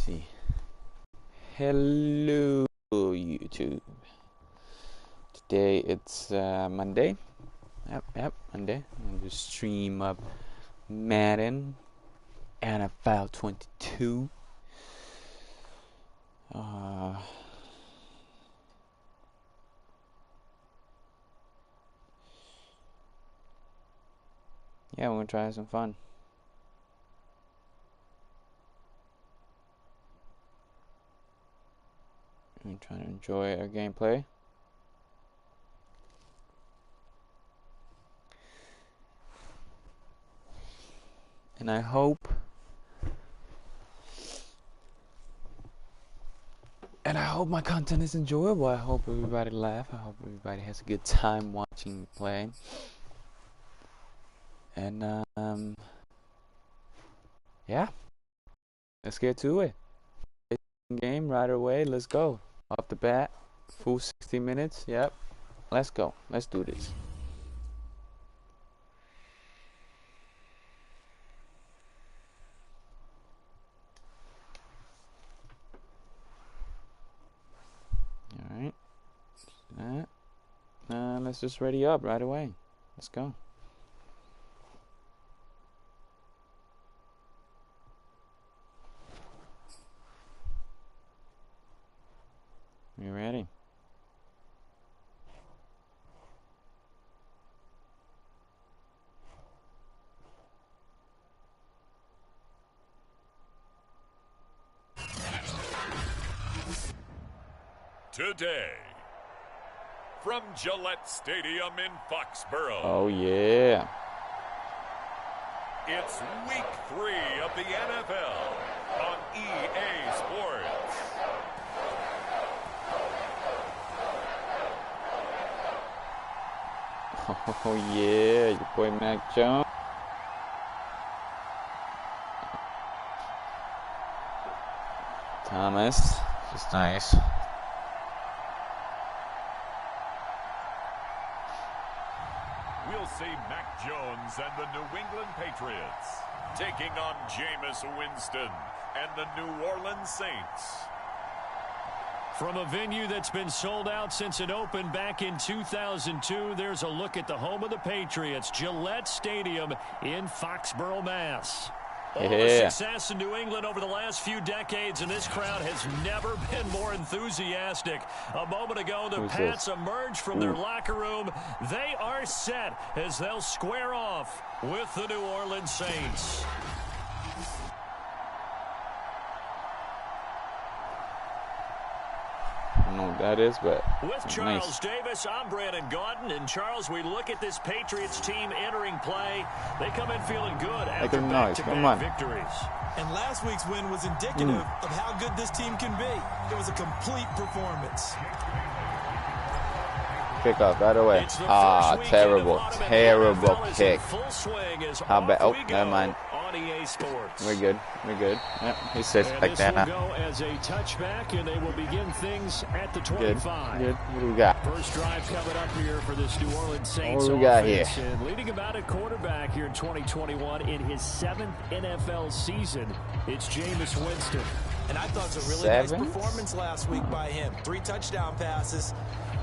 see. Hello, YouTube. Today it's Monday. Yep, Monday. I'm going to stream up Madden NFL22. Yeah, we're gonna try some fun. I'm trying to enjoy our gameplay. And I hope my content is enjoyable. I hope everybody laugh. I hope everybody has a good time watching me play. And yeah, let's get to it. Game right away. Let's go. Off the bat, full 60 minutes. Yep. Let's go. Let's do this. Alright. Let's just ready up right away. Let's go. You ready? Today, from Gillette Stadium in Foxborough. Oh yeah. It's week 3 of the NFL on EA Sports. Oh yeah, your boy Mac Jones. Thomas, just nice. We'll see Mac Jones and the New England Patriots taking on Jameis Winston and the New Orleans Saints. From a venue that's been sold out since it opened back in 2002, there's a look at the home of the Patriots, Gillette Stadium in Foxborough, Mass. All the success in New England over the last few decades, and this crowd has never been more enthusiastic. A moment ago, the Pats emerged from their locker room. They are set as they'll square off with the New Orleans Saints. I don't know what that is, but with Charles Davis, I'm Brandon Gaudin. And Charles, we look at this Patriots team entering play. They come in feeling good after back-to-back victories. And last week's win was indicative of how good this team can be. It was a complete performance. Kickoff right away. Terrible kick. How bad? Oh, never mind. We're good. Yep, he sits like that now. Go as a touchback, and they will begin things at the 25. Good. What do we got? First drive coming up here for this New Orleans Saints. What do we got here? And leading about a quarterback here in 2021 in his 7th NFL season. It's Jameis Winston. And I thought it was a really nice performance last week by him. 3 touchdown passes.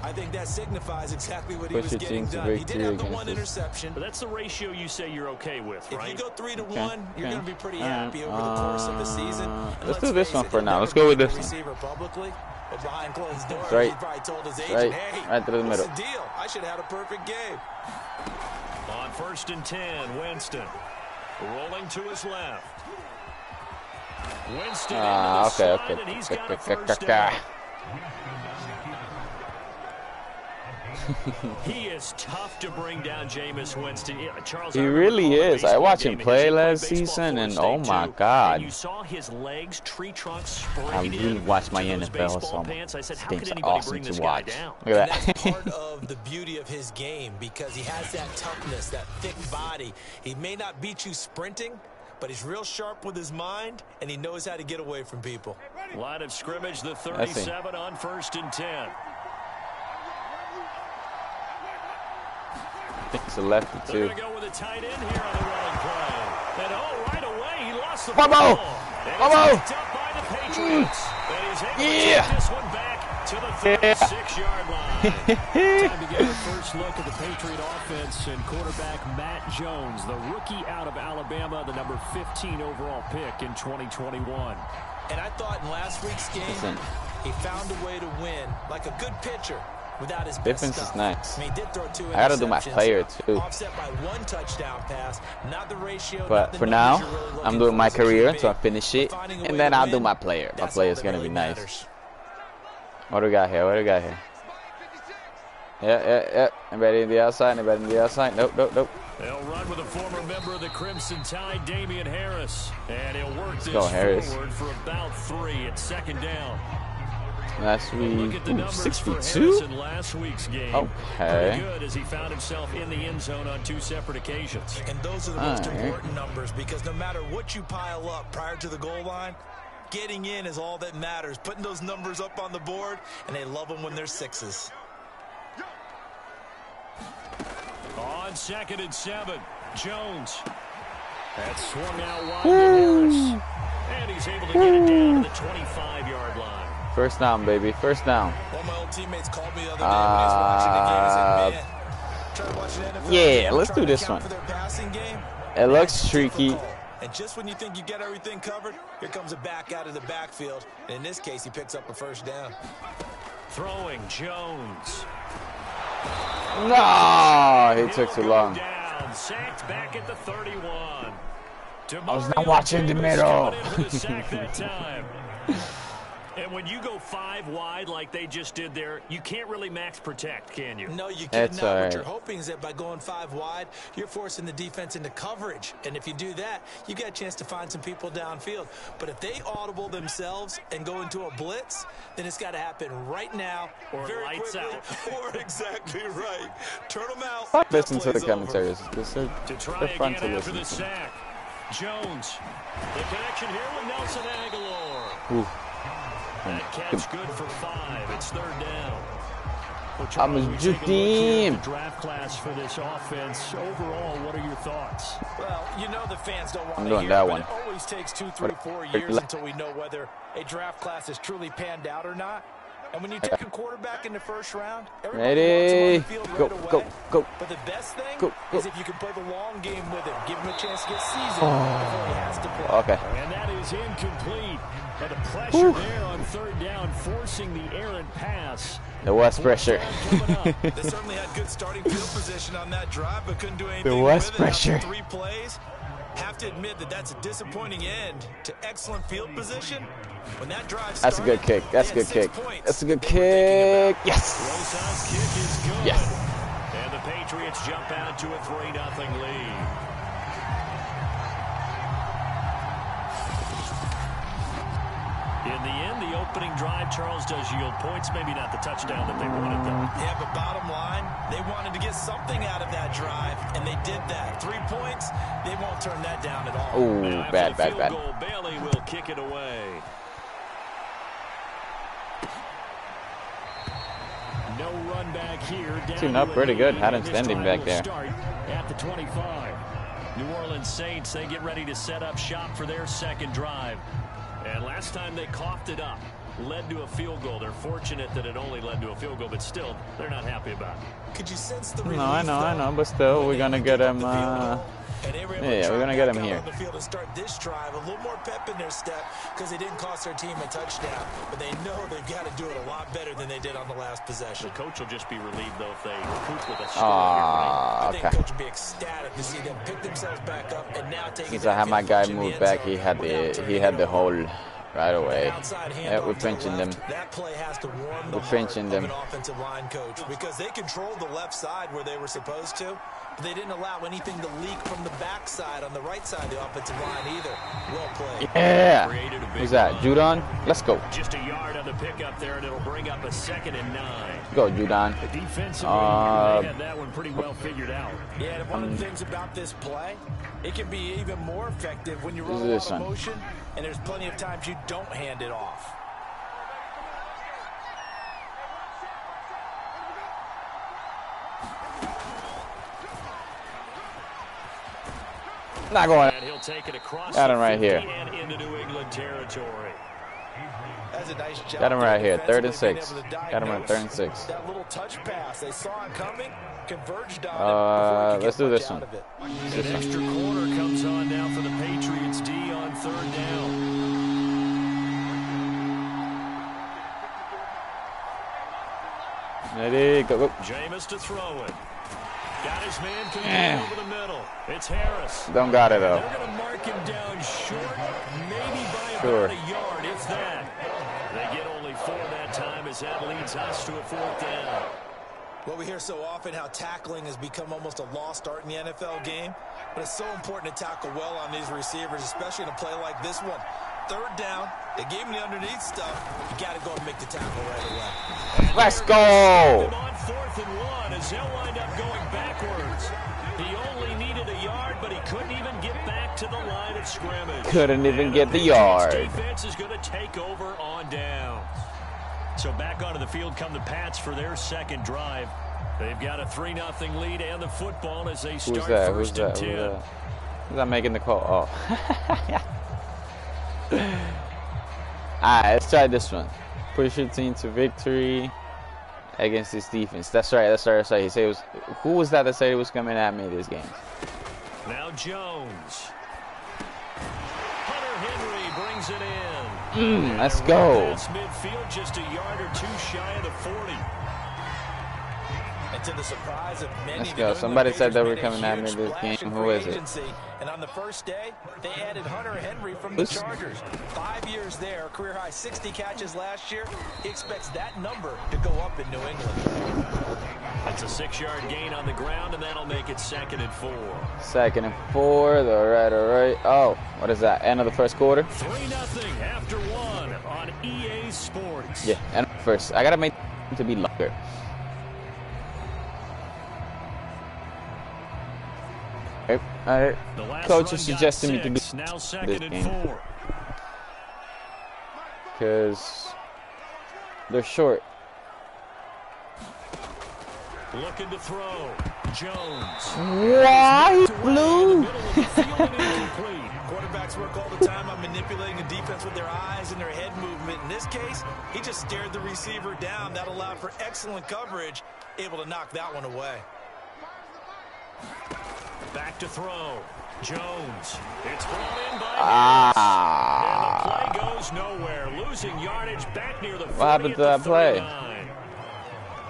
I think that signifies exactly what he was getting done. He did have the 1 interception. But that's the ratio you say you're okay with, right? If you go 3-1, you're going to be pretty happy over the course of the season. Let's do this one for now. Let's go with this one. Receiver publicly, but behind closed doors, right. he probably told his agent, hey, right to the middle. What's the deal? I should have had a perfect game. On 1st and 10, Winston rolling to his left. Winston okay. And he's got a first down. He is tough to bring down, Jameis Winston. Charles, he really is. I watched him play last season, and oh my God. You saw his legs, tree trunks sprayed. I really watched my NFL, so it's awesome to watch. Look at that. That's part of the beauty of his game because he has that toughness, that thick body. He may not beat you sprinting, but he's real sharp with his mind, and he knows how to get away from people. Line of scrimmage, the 37 on 1st and 10. I think it's a lefty too. They're going to go with a tight end here on the running play. And right away, he lost the ball. And it's picked up by the Patriots. And he's able to take this one back to the 36-yard line. Time to get our first look at the Patriot offense and quarterback Matt Jones, the rookie out of Alabama, the number 15 overall pick in 2021. And I thought in last week's game, he found a way to win like a good pitcher without his best Defense stuff. is nice. I mean, he did throw 2 I gotta do my interceptions, player too. offset by 1 touchdown pass, not the ratio. But for now, I'm doing my career until I finish it, and then I'll do my player. My player is gonna be nice. What do we got here? What do we got here? Yeah. Anybody in the outside? Anybody in the outside? Nope. They'll run with a former member of the Crimson Tide, Damian Harris. And he'll work this forward for about 3 at second down. Last week, Look at the numbers 62? for Harris in last week's game. Okay. Pretty good as he found himself in the end zone on 2 separate occasions. And those are the most important numbers, because no matter what you pile up prior to the goal line, getting in is all that matters. Putting those numbers up on the board, and they love them when they're 6s. On 2nd and 7, Jones. That's swung out wide to Harris. And he's able to get it down to the 25-yard line. First down, baby. First down. One of my old teammates called me the other day when he was watching the game. He said, man, try to watch an NFL game, let's do this one. It looks tricky. And just when you think you get everything covered, here comes a back out of the backfield. And in this case, he picks up a first down. Throwing Jones. No, he took too long. Down, sacked back at the 31. I was not watching the middle. And when you go 5 wide like they just did there, you can't really max protect, can you? No, you That's cannot. all right. What you're hoping is that by going 5 wide, you're forcing the defense into coverage. And if you do that, you got a chance to find some people downfield. But if they audible themselves and go into a blitz, then it's got to happen right now. Or very lights quickly, out. Or exactly right. Turn them out. Fuck, listen to the commentaries. They're try fun again to after listen the to. sack. Jones. The connection here with Nelson Aguilar. Ooh. That catch good for 5. It's 3rd down. I'm a good team. The draft class for this offense. Overall, what are your thoughts? Well, you know the fans don't want I'm to doing hear that it, one. but it always takes 2, 3, 4 years until we know whether a draft class is truly panned out or not. And when you take a quarterback in the 1st round, everybody wants him on the field right away. Go. But the best thing Go. is if you can play the long game with him, give him a chance to get seasoned before he has to play. Okay. And that is incomplete. But the pressure there on 3rd down, forcing the errant pass. There was pressure. They certainly had good starting field position on that drive, but couldn't do anything There was with it pressure. after 3 plays. Have to admit that that's a disappointing end to excellent field position. When that drive started, That's a good kick. That's a good kick. That's a good kick. Yes. Rosa's kick is good. Yes. And the Patriots jump out to a 3-0 lead. In the end, the opening drive, Charles, does yield points. Maybe not the touchdown that they wanted, though. Yeah, but bottom line, they wanted to get something out of that drive, and they did that. 3 points, they won't turn that down at all. Ooh, bad. Goal, Bailey will kick it away. No run back here. Team up pretty good. Had him standing back there. At the 25. New Orleans Saints, they get ready to set up shop for their 2nd drive. And last time they coughed it up, led to a field goal. They're fortunate that it only led to a field goal, but still, they're not happy about it. Could you sense the relief? No, I know, but still, we're gonna get him. Yeah, we're gonna get him here. On the field and start this drive, a little more pep in their step because they didn't cost their team a touchdown, but they know they've got to do it a lot better than they did on the last possession. The coach will just be relieved though if they recoup with a score. I think the coach would be ecstatic to see them pick themselves back up and now take. Since I had my guy move back, he had the hole right away. Yeah, we're pinching them. That play has to warm the We're pinching them. an offensive line coach because they controlled the left side where they were supposed to, but they didn't allow anything to leak from the backside on the right side of the offensive line either. Well played. Yeah. Who's that? Judon? Let's go. Just a yard on the pickup there, and it'll bring up a 2nd and 9. Go, Judon. Defensively, they had that one pretty well figured out. Yeah, and one of the things about this play, it can be even more effective when you roll This out of one. motion, and there's plenty of times you don't hand it off. Not going. And he'll take it across Got the him right 50 here. and into New England territory. That's a nice job. Got him right here, 3rd and 6. Got him on 3rd and 6. That little touch pass, they saw it coming, converged on it. Let's do this one. An extra quarter comes on now for the Patriots D on 3rd down. Ready, go, go. Jameis to throw it. Got his man contained over the middle. It's Harris. Don't got it, though. They're going to mark him down short, maybe by about a yard, if that. They get only 4 that time as that leads us to a 4th down. Well, we hear so often how tackling has become almost a lost art in the NFL game, but it's so important to tackle well on these receivers, especially in a play like this one. 3rd down, they gave him the underneath stuff. You got to go and make the tackle right away. Let's go. On 4th and 1 as they'll wind up going backwards. He only needed a yard, but he couldn't even get back to the line of scrimmage. Couldn't even get the yard. Defense is going to take over on downs. So back onto the field come the Pats for their 2nd drive. They've got a 3-0 lead and the football as they start first and 10. Who's that making the call? Oh. Alright, let's try this one. Push your team to victory against this defense. That's right. He said it was. Who was that said it was coming at me this game? Now Jones. Hunter Henry brings it in. Let's go. That's midfield, just a yard or 2 shy of the 40. And to the surprise of many, let's go. Somebody said they were coming at me this game. Who is it? And on the first day, they added Hunter Henry from the Chargers. 5 years there, career high 60 catches last year. He expects that number to go up in New England. That's a 6-yard gain on the ground, and that'll make it 2nd and 4. 2nd and 4. All right. Oh, what is that? End of the first quarter? 3-0 after 1 on EA Sports. Yeah, and first. I got to make it to be longer. All right. Coach is suggesting me to do this game because they're short. Looking to throw. Jones. Why blue? Quarterbacks work all the time on manipulating the defense with their eyes and their head movement. In this case, he just stared the receiver down. That allowed for excellent coverage, able to knock that one away. Back to throw. Jones. It's brought in by And the play goes nowhere. Losing yardage back near the 40. What happened to that play?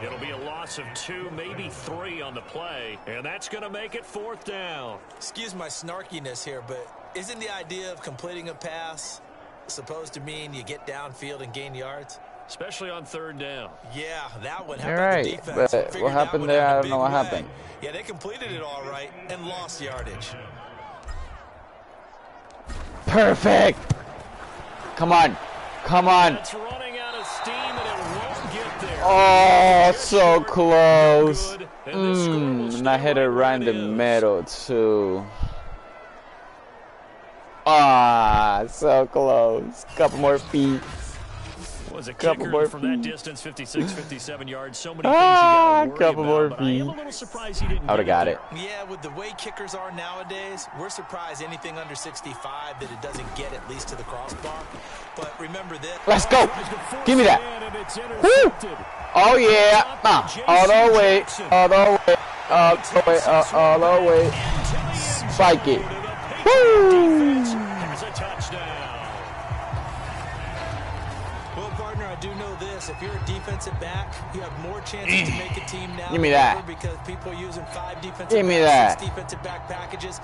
It'll be a loss of 2, maybe 3 on the play, and that's going to make it 4th down. Excuse my snarkiness here, but isn't the idea of completing a pass supposed to mean you get downfield and gain yards? Especially on 3rd down. Yeah, that one. You're right, but what happened there? I don't know what happened. Yeah, they completed it all right and lost yardage. Perfect. Come on. It's running out of steam and it won't get there. Oh, so close. And I hit it right in the middle too. So close. Couple more feet. Was a kicker from that distance, 56, 57 yards. So many things you got to worry couple more about, but I am a feet. little surprised he didn't. I would have got it. Yeah, with the way kickers are nowadays, we're surprised anything under 65 that it doesn't get at least to the crossbar. But remember this. Let's go. Give me that. Woo. Oh yeah. All the way. All the way. Spike it. Woo. There's a touchdown. Well, partner, I do know this. If you're a defensive back, you have more chances to make a team now. Give me that. Because people are using 5 defensive Give me backs, that. 6 defensive back packages.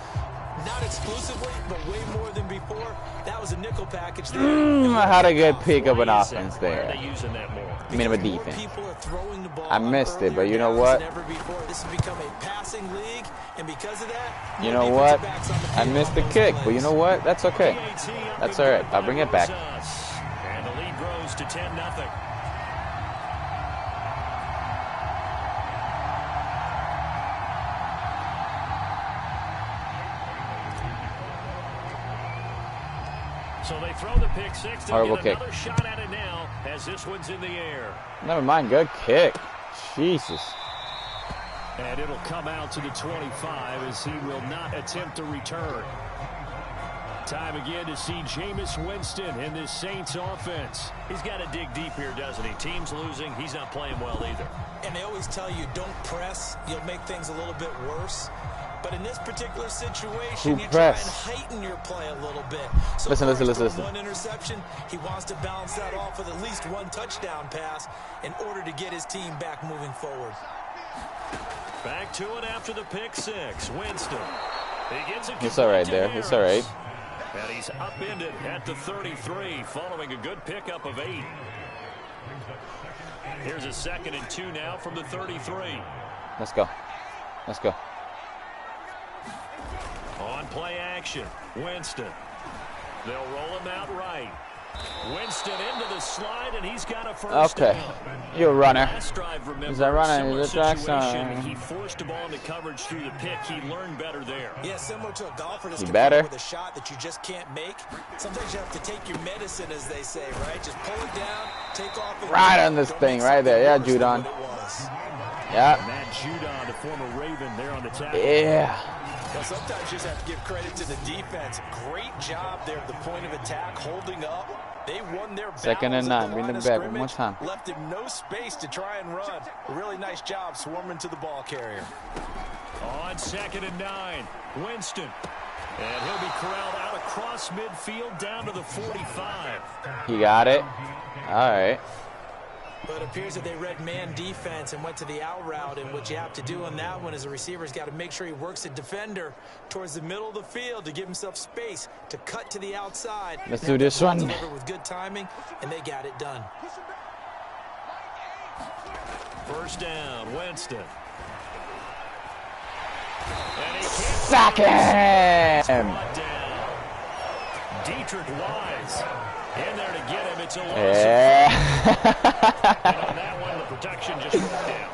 Not exclusively, but way more than before. That was a nickel package there. I had a good pick of an offense Why are there. they using that more? I mean, of a More defense. people are throwing the ball I missed it, earlier but you know downs what? than ever before. This has become a passing league, and because of that, You more know what? defensive backs on the I field missed on the those kick, but plays. you know what? That's okay. That's all right. I'll bring it back. And the lead grows to 10-0. So they throw the pick six. They'll Horrible get kick. another shot at it now as this one's in the air. Never mind. Good kick. Jesus. And it'll come out to the 25 as he will not attempt to return. Time again to see Jameis Winston in this Saints offense. He's got to dig deep here, doesn't he? Team's losing. He's not playing well either. And they always tell you, don't press. You'll make things a little bit worse. But in this particular situation, you try and heighten your play a little bit. So listen. One interception, he wants to balance that off with at least one touchdown pass in order to get his team back moving forward. Back to it after the pick six. Winston. He gets it. It's all right there. It's all right. And he's upended at the 33 following a good pickup of 8. Here's a 2nd and 2 now from the 33. Let's go. Let's go. On play action, Winston. They'll roll him out right. Winston into the slide, and he's got a first down. You're a runner. Last drive, remember, He's a runner. similar He's a track situation. star. He forced the ball into coverage through the pick. He learned better there. Yeah, similar to a golfer that's better with a shot that you just can't make. Sometimes you have to take your medicine, as they say, right? Just pull it down, take off. Right on this thing, right there. Yeah, Judon. Yeah. Matt Judon, the former Raven, there on the tackle. Yeah. Well, sometimes you just have to give credit to the defense. Great job there at the point of attack, holding up. They won their 2nd and 9. Bring them back one more time. Left him no space to try and run. A really nice job swarming to the ball carrier. On 2nd and 9, Winston. And he'll be corralled out across midfield down to the 45. He got it. All right. But it appears that they read man defense and went to the out route, and what you have to do on that one is the receiver's got to make sure he works the defender towards the middle of the field to give himself space to cut to the outside. Let's do this one. With good timing, and they got it done. First down, Winston. Sack him! Dietrich Wise in there to get him. It's a loss. Yeah. And on that one, the protection just broke down.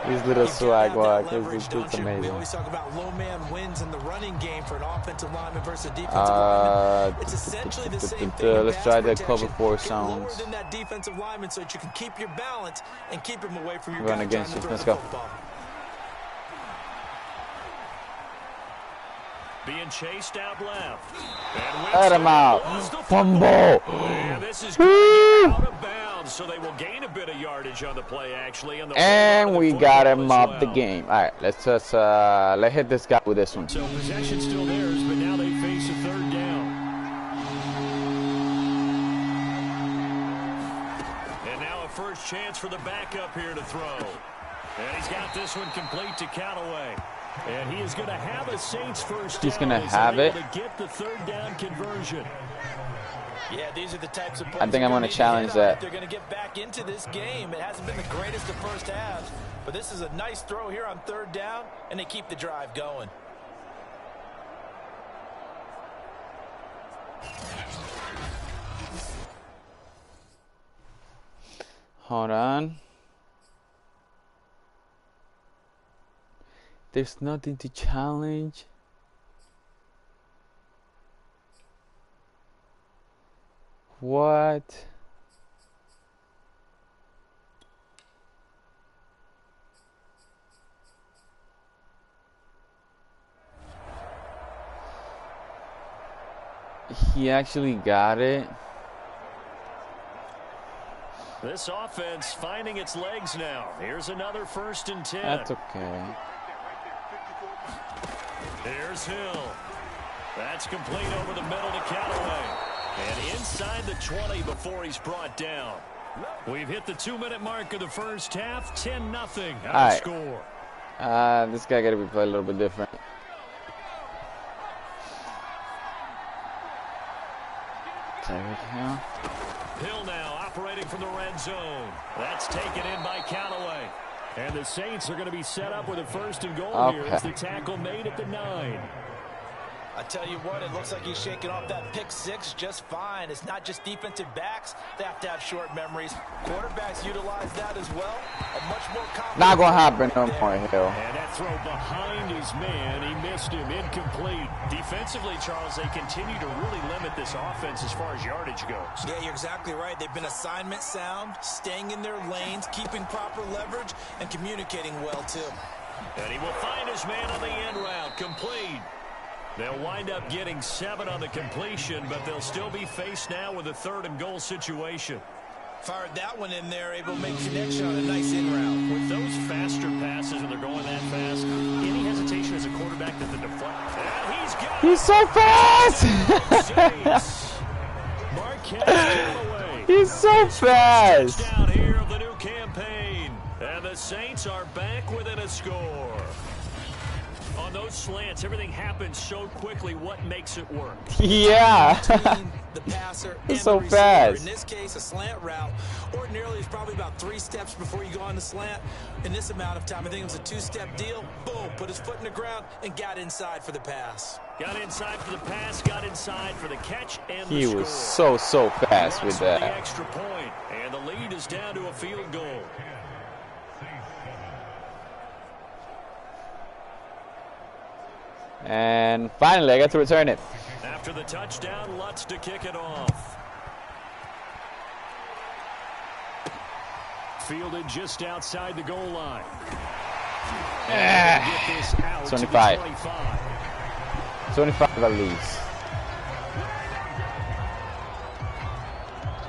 These little swag walk. It's amazing. We always talk about low man wins in the running game for an offensive lineman versus a defensive lineman. It's essentially the same thing. Let's try the cover 4 zones. Lower than that defensive lineman so that you can keep your balance and keep him away from your Run guy against trying to you. Let's throw go. the football. Being chased out left. Let him out. Fumble. And this is out of bounds, so they will gain a bit of yardage on the play, actually. And we got him up the game. All right, let's just let's hit this guy with this one. So possession still theirs, but now they face a 3rd down. And now a first chance for the backup here to throw. And he's got this one complete to Callaway. And he is going to have a Saints first down. He's going to have it. To get the 3rd down conversion. Yeah, these are the types of plays I think I'm going to challenge that. They're going to get back into this game. It hasn't been the greatest of first halves, but this is a nice throw here on 3rd down, and they keep the drive going. Hold on. There's nothing to challenge. What? He actually got it. This offense finding its legs now. Here's another 1st and 10. That's okay. Here's Hill. That's complete over the middle to Callaway. And inside the 20 before he's brought down. We've hit the 2-minute mark of the first half. 10-0 our score. This guy got to be played a little bit different. Hill now operating from the red zone. That's taken in by Callaway. And the Saints are going to be set up with a 1st and goal here as the tackle made at the 9. I tell you what, it looks like he's shaking off that pick 6 just fine. It's not just defensive backs. They have to have short memories. Quarterbacks utilize that as well. A much more confident. Not going to happen no more, Hill. And that throw behind his man. He missed him. Incomplete. Defensively, Charles, they continue to really limit this offense as far as yardage goes. Yeah, you're exactly right. They've been assignment sound, staying in their lanes, keeping proper leverage, and communicating well, too. And he will find his man on the end route. Complete. They'll wind up getting 7 on the completion, but they'll still be faced now with a 3rd and goal situation. Fired that one in there, able to make connection on a nice in route. With those faster passes and they're going that fast, any hesitation as a quarterback that the deflect. He's so fast! He's so fast! Touchdown here of the new campaign. And the Saints are back within a score. On those slants, everything happens so quickly. What makes it work? Yeah. The passer It's and so the receiver. fast. In this case, a slant route ordinarily is probably about 3 steps before you go on the slant. In this amount of time, I think it was a 2-step deal. Boom, put his foot in the ground and got inside for the pass. Got inside for the pass, got inside for the catch, and the He score. was so fast with The that. extra point, and the lead is down to a field goal. And finally, I got to return it. After the touchdown, Lutz to kick it off. Fielded just outside the goal line. Get this out 25. to the 25. 25 at least.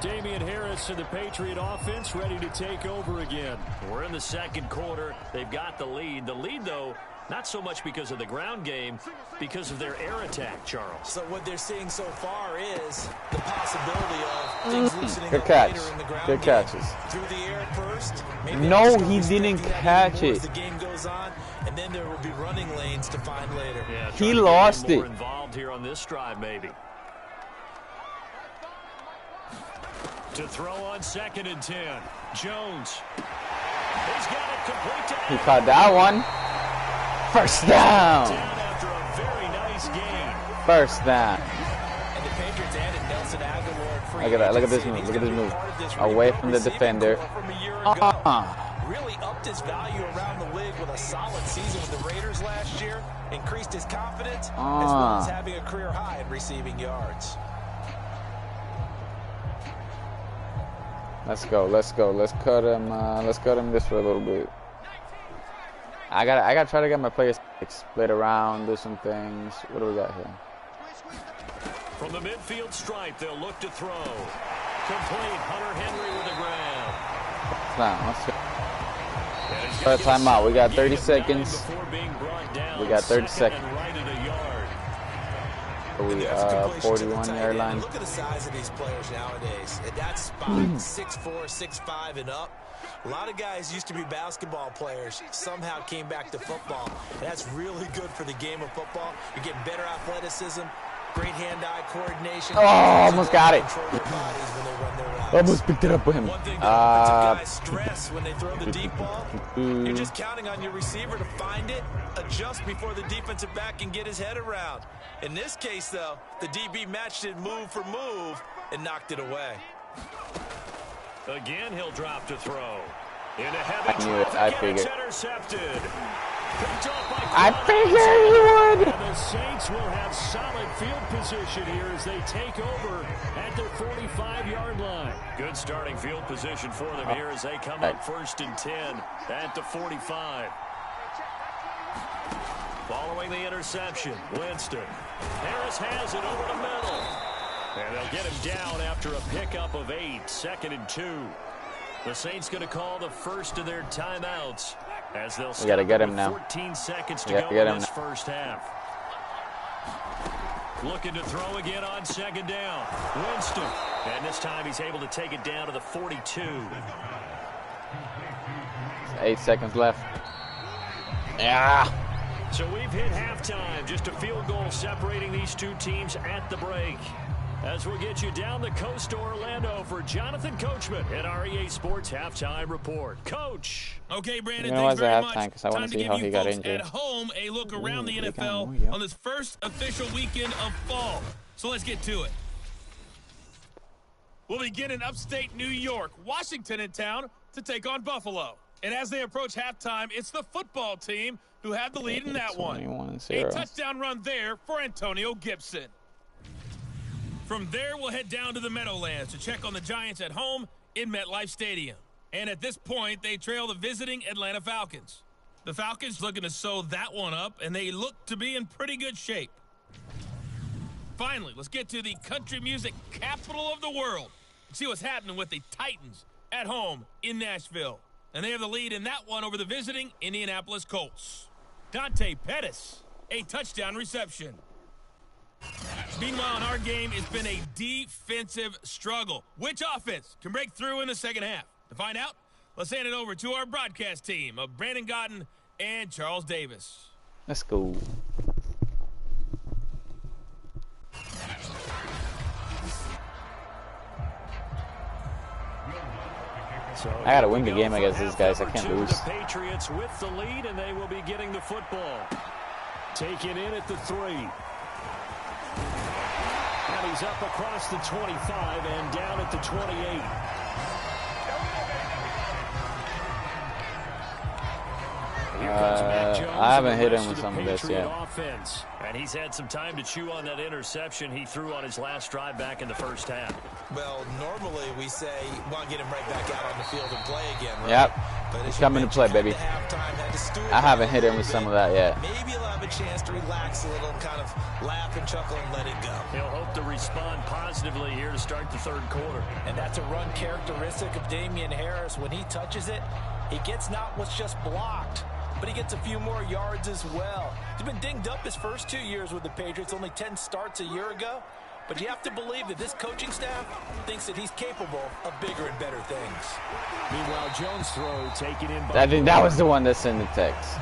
Damian Harris and the Patriot offense ready to take over again. We're in the second quarter. They've got the lead. The lead, though, not so much because of the ground game, because of their air attack, Charles. So what they're seeing so far is the possibility of things loosening Good up catch. later in the ground Good game. catches. Through the air first. Maybe No, they'll he start didn't respecting that catch even more it. as the game goes on, and then there will be running lanes to find later. Yeah, He trying to get lost more it. involved here on this drive, maybe. To throw on 2nd and 10. Jones. He's got it complete to He caught that one. First down. down after a very nice game. First down. And the Patriots added Nelson Aguilar free Look at that. Look at this agency, move. and Look at he's this gonna move. be part of this Away rebuilt from the receiving defender. core from a year ago. Uh-huh. Really upped his value around the league with a solid season with the Raiders last year. Increased his confidence as well as having a career high in receiving yards. Let's go. Let's go. Let's cut him. Let's cut him this for a little bit. I gotta try to get my players split around, do some things. What do we got here? From the midfield stripe, they'll look to throw. Complete. Hunter Henry with the grab. Now, let's start a timeout. We got 30 seconds. We got 30 seconds. We 41-yard line. Look at the size of these players nowadays. At that spot, 6'4", 6'5", and up. A lot of guys used to be basketball players, somehow came back to football. That's really good for the game of football. You're getting better athleticism, great hand-eye coordination. Oh, almost got it. Control their bodies when they run their routes. Almost picked it up with him. One thing that offensive guys stress when they throw the deep ball, you're just counting on your receiver to find it, adjust before the defensive back can get his head around. In this case, though, the DB matched it move for move and knocked it away. Again, he'll drop to throw. Into heavy I knew it. I traffic, and figured. it's intercepted. Picked off by I figured he would. And the Saints will have solid field position here as they take over at their 45-yard line. Good starting field position for them here as they come up 1st and 10 at the 45. Following the interception, Winston. Harris has it over the middle. And they'll get him down after a pickup of 8, 2nd and 2. The Saints going to call the first of their timeouts as they'll We gotta get him with now. 14 seconds to We gotta go get in him this now. first half. Looking to throw again on 2nd down. Winston. And this time he's able to take it down to the 42. 8 seconds left. Yeah. So we've hit halftime. Just a field goal separating these two teams at the break. As we'll get you down the coast to Orlando for Jonathan Coachman at our EA Sports Halftime Report. Coach. Okay, Brandon, You know, thanks as a very halftime, much. 'cause I wanna Time to see give how you he got folks injured. at home a look around the we got NFL him. Yep. on this first official weekend of fall. So let's get to it. We'll begin in upstate New York, Washington in town to take on Buffalo. And as they approach halftime, it's the football team who have the lead in that one. 21-0. A touchdown run there for Antonio Gibson. From there, we'll head down to the Meadowlands to check on the Giants at home in MetLife Stadium. And at this point, they trail the visiting Atlanta Falcons. The Falcons looking to sew that one up, and they look to be in pretty good shape. Finally, let's get to the country music capital of the world and see what's happening with the Titans at home in Nashville. And they have the lead in that one over the visiting Indianapolis Colts. Dante Pettis, a touchdown reception. Meanwhile, in our game, it's been a defensive struggle. Which offense can break through in the second half? To find out, let's hand it over to our broadcast team of Brandon Godden and Charles Davis. Let's go. So I gotta win the game against these guys. I can't lose. The Patriots with the lead, and they will be getting the football. Taken in at the 3. And he's up across the 25 and down at the 28. I haven't hit him with some of this yet. Offense. And he's had some time to chew on that interception he threw on his last drive back in the first half. Well, normally we say, want to get him right back out on the field and play again, right? Yep. But He's coming to play, baby. I haven't hit him with some of that yet. Maybe he'll have a chance to relax a little and kind of laugh and chuckle and let it go. He'll hope to respond positively here to start the third quarter. And that's a run characteristic of Damian Harris. When he touches it, he gets not what's just blocked, but he gets a few more yards as well. He's been dinged up his first 2 years with the Patriots, only 10 starts a year ago. But you have to believe that this coaching staff thinks that he's capable of bigger and better things. Meanwhile, Jones' throw taken in by... I think that was the one that's in the text.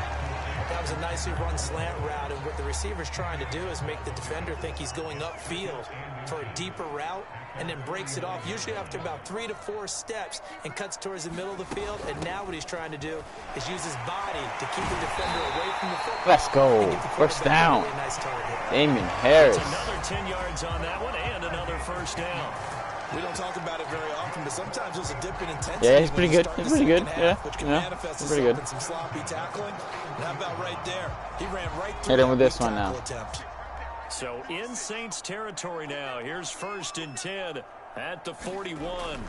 That was a nicely run slant route, and what the receiver's trying to do is make the defender think he's going upfield for a deeper route, and then breaks it off, usually after about 3 to 4 steps, and cuts towards the middle of the field. And now what he's trying to do is use his body to keep the defender away from the football. Let's go. First down. Really nice target. Damian Harris. Another 10 yards on that one, and another first down. We don't talk about it very often, but sometimes there's a dip in intensity. Yeah, he's pretty good. He's pretty good. Yeah, which can yeah. manifest Pretty good. in some sloppy tackling. And how about right there? He ran right through Hit him with that this one now. attempt. So in Saints territory now. Here's 1st and 10 at the 41.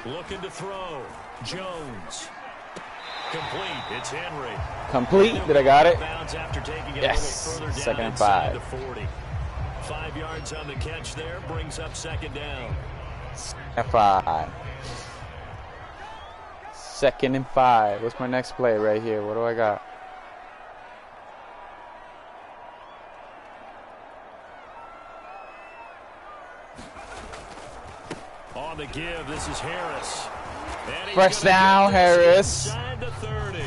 Looking to throw. Jones. Complete. It's Henry. Complete. Did I got it? After taking it Yes. a little further 2nd down and 5. the 40. 5 yards on the catch there. Brings up 2nd down. 2nd and 5. 2nd and 5. What's my next play right here? What do I got? On the give, this is Harris. First down, Harris. Inside the 30.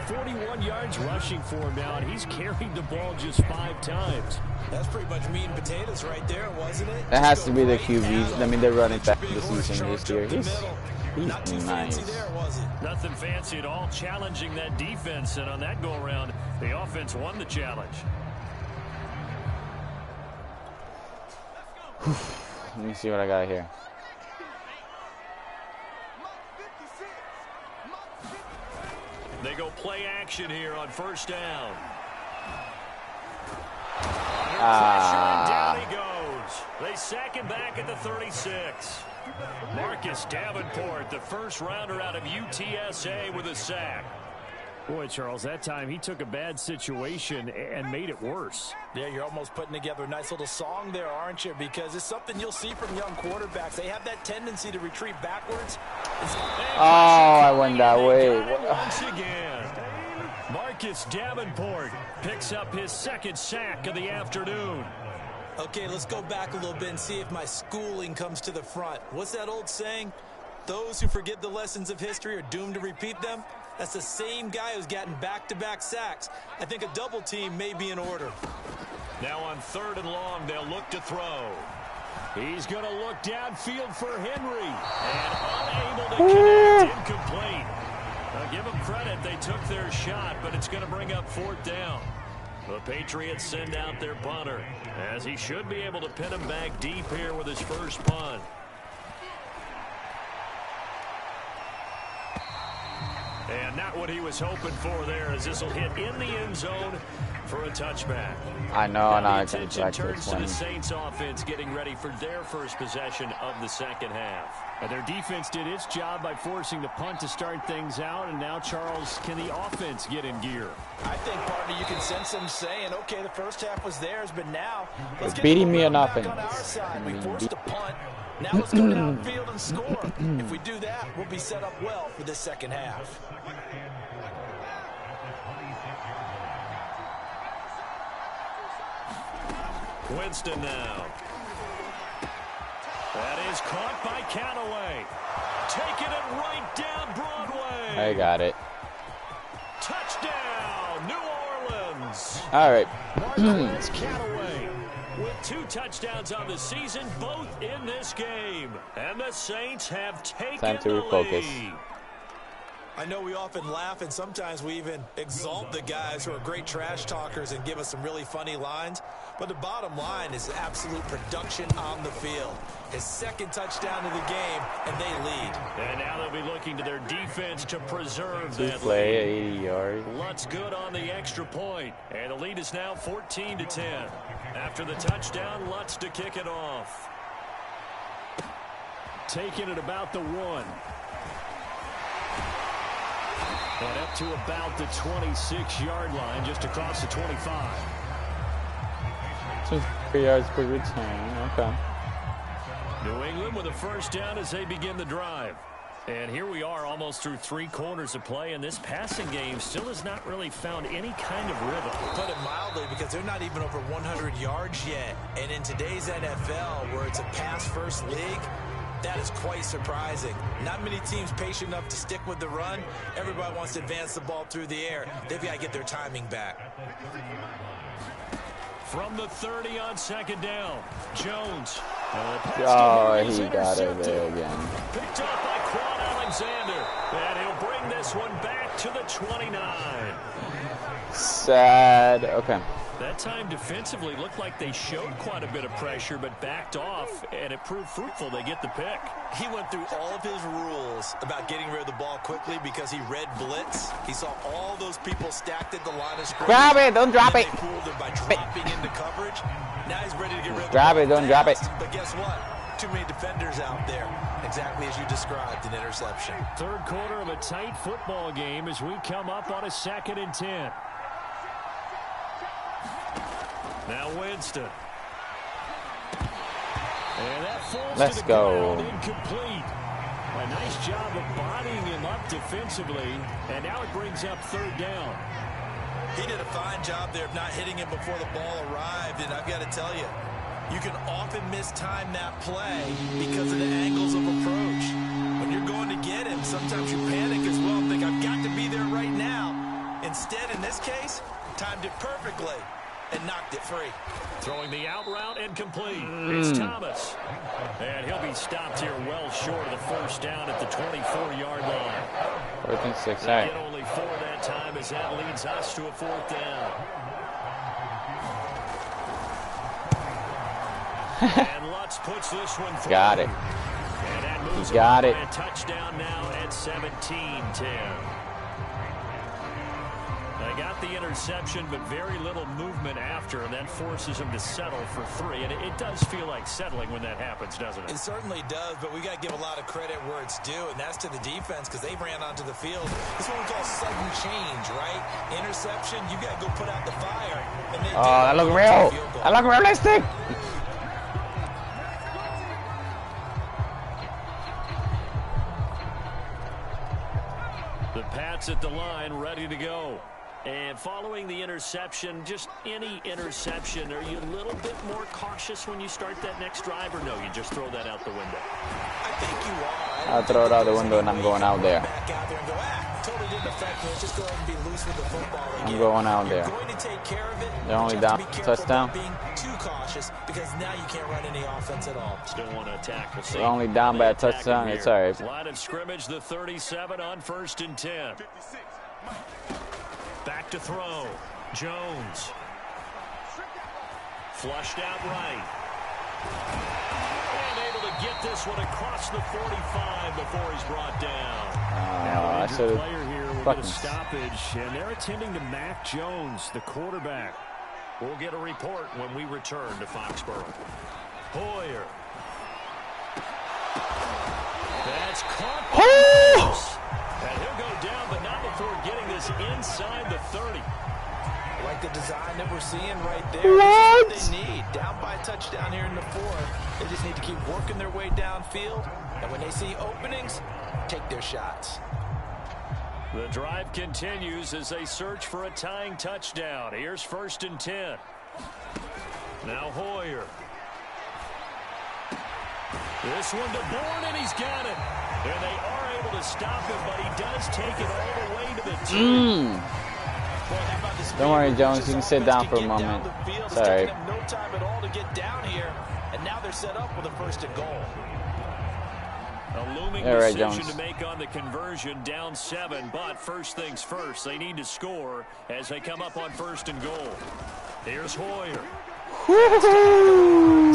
41 yards rushing for him now, and he's carried the ball just 5 times. That's pretty much meat and potatoes right there, wasn't it? That has to be the QB. I mean, they're running back this season this year. He's nice. Nothing fancy at all, challenging that defense, and on that go-around, the offense won the challenge. Let me see what I got here. They go play action here on 1st down. Down he goes. They sack him back at the 36. Marcus Davenport, the first rounder out of UTSA, with a sack. Boy, Charles, that time he took a bad situation and made it worse. Yeah, you're almost putting together a nice little song there, aren't you? Because it's something you'll see from young quarterbacks. They have that tendency to retreat backwards. Oh, I went that way. Once again, Marcus Davenport picks up his 2nd sack of the afternoon. Okay, let's go back a little bit and see if my schooling comes to the front. What's that old saying? Those who forget the lessons of history are doomed to repeat them. That's the same guy who's gotten back-to-back sacks. I think a double team may be in order. Now on 3rd and long, they'll look to throw. He's going to look downfield for Henry. And unable to connect, incomplete. Now give them credit, they took their shot, but it's going to bring up 4th down. The Patriots send out their punter, as he should be able to pin him back deep here with his first punt. And not what he was hoping for there, as this will hit in the end zone for a touchback. I know, and I can attention turns to the Saints offense getting ready for their first possession of the second half. And their defense did its job by forcing the punt to start things out, and now, Charles, can the offense get in gear? I think, partner, you can sense them saying, okay, the first half was theirs, but now let's get beating me the enough back in on our side. We forced beat- the punt. Now let's go downfield and score. If we do that, we'll be set up well for this second half. Winston now. That is caught by Callaway. Taking it right down Broadway. I got it. Touchdown, New Orleans. All right. Marquez Callaway with 2 touchdowns on the season, both in this game. And the Saints have taken Time to the refocus. lead. I know we often laugh, and sometimes we even exalt the guys who are great trash talkers and give us some really funny lines. But the bottom line is absolute production on the field. His second touchdown of the game, and they lead. And now they'll be looking to their defense to preserve that Play lead. 80 yards. Lutz good on the extra point, and the lead is now 14-10. After the touchdown, Lutz to kick it off. Taking it about the 1. And up to about the 26-yard line, just across the 25. 3 yards per return. Okay. New England with a first down as they begin the drive. And here we are almost through 3 quarters of play, and this passing game still has not really found any kind of rhythm. Put it mildly, because they're not even over 100 yards yet. And in today's NFL, where it's a pass-first league, that is quite surprising. Not many teams patient enough to stick with the run. Everybody wants to advance the ball through the air. They've got to get their timing back. From the 30 on second down, Jones. Oh, he got it there again. Picked up by Quan Alexander. And he'll bring this one back to the 29. Sad. Okay. That time defensively looked like they showed quite a bit of pressure but backed off, and it proved fruitful. They get the pick. He went through all of his rules about getting rid of the ball quickly because he read blitz. He saw all those people stacked at the line of scrimmage. Grab it, don't drop it. They fooled him by dropping into coverage. Now he's ready to get rid of the Grab ball it, don't drop it. fast. But guess what? Too many defenders out there. Exactly as you described, an interception. Third quarter of a tight football game as we come up on a 2nd and 10. Now Winston. And that falls Let's to the go. ground, incomplete. A nice job of bodying him up defensively, and now it brings up 3rd down. He did a fine job there of not hitting him before the ball arrived, and I've got to tell you, you can often mistime that play because of the angles of approach. When you're going to get him, sometimes you panic as well and think, I've got to be there right now. Instead, in this case, timed it perfectly and knocked it free. Throwing the out route and complete. It's Thomas. And he'll be stopped here well short of the first down at the 24-yard line. 4th and 6. All They right. get only 4 that time as that leads us to a 4th down. And Lutz puts this one through. Got it. And that moves got on it. by a touchdown now at 17-10. They got the interception, but very little movement after, and that forces them to settle for 3. And it does feel like settling when that happens, doesn't it? It certainly does, but we got to give a lot of credit where it's due, and that's to the defense because they ran onto the field. This is what we call sudden change, right? Interception, you got to go put out the fire. And they Oh, that look real. That look realistic. The Pats at the line, ready to go. And following the interception, just any interception, are you a little bit more cautious when you start that next drive, or no, you just throw that out the window? I think you are. I'll throw it out the window and I'm going out there. Back out there and go, totally didn't affect me. Let's just go ahead and be loose with the football again. I'm going out there. You're going to take care of it. They're only but you have down to be careful touchdown. about being too cautious because now you can't run any offense at all. Still want to attack. We'll see. We're only down by a They attack touchdown. him It's here. all right. Line of scrimmage, the 37 on 1st and 10. Back to throw. Jones. Flushed out right. And able to get this one across the 45 before he's brought down. Now, I an injured should player here will get a stoppage, and they're attending to Mac Jones, the quarterback. We'll get a report when we return to Foxborough. Hoyer. That's caught. And he'll go down, but not before getting this inside the 30. Like the design that we're seeing right there. What? This is what they need. Down by a touchdown here in the 4th. They just need to keep working their way downfield. And when they see openings, take their shots. The drive continues as they search for a tying touchdown. Here's 1st and 10. Now Hoyer. This one to Bourne, and he's got it. And they are able to stop him, but he does take it all the way to the 2. Don't worry, Jones. You can sit down for a moment. Sorry. No time at all to get down here, and now they're set up with a 1st and goal. A looming decision to make on the conversion, down 7, but first things first, they need to score as they come up on 1st and goal. Here's Hoyer.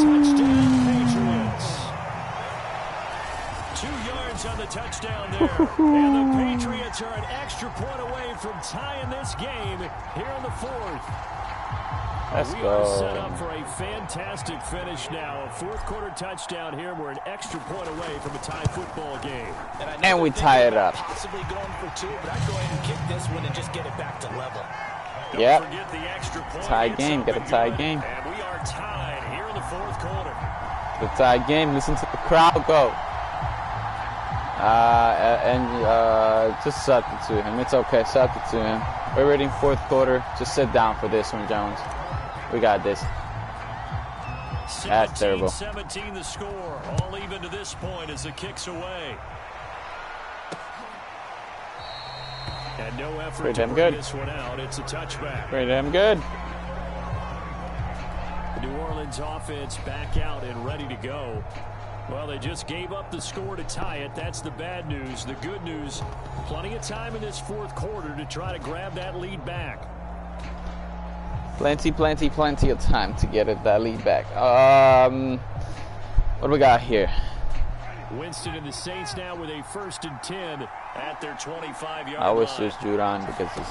Touchdown, Patriots. 2 yards on the touchdown there. And the Patriots are an extra point away from tying this game here in the 4th. Let's we go. are set up for a fantastic finish now. A 4th quarter touchdown here. We're an extra point away from a tie football game. And we tie it up. Possibly going for 2, but I'd go ahead and kick this one and just get it back to level. Yep. Forget the extra point. Tie game. Get a tie game. And we are tied here in the 4th quarter. The tie game. Listen to the crowd go. Just sub it to him. It's okay. Sub it to him. We're ready in 4th quarter. Just sit down for this one, Jones. We got this. That's terrible. 17 the score. All even to this point as the kick's away. And no effort to bring this one out. It's a touchback. Pretty damn good. The New Orleans offense back out and ready to go. Well, they just gave up the score to tie it. That's the bad news. The good news, plenty of time in this 4th quarter to try to grab that lead back. Plenty of time to get that lead back. What do we got here? Winston and the Saints now with a 1st and 10 at their 25-yard line. I wish this dude on because he's...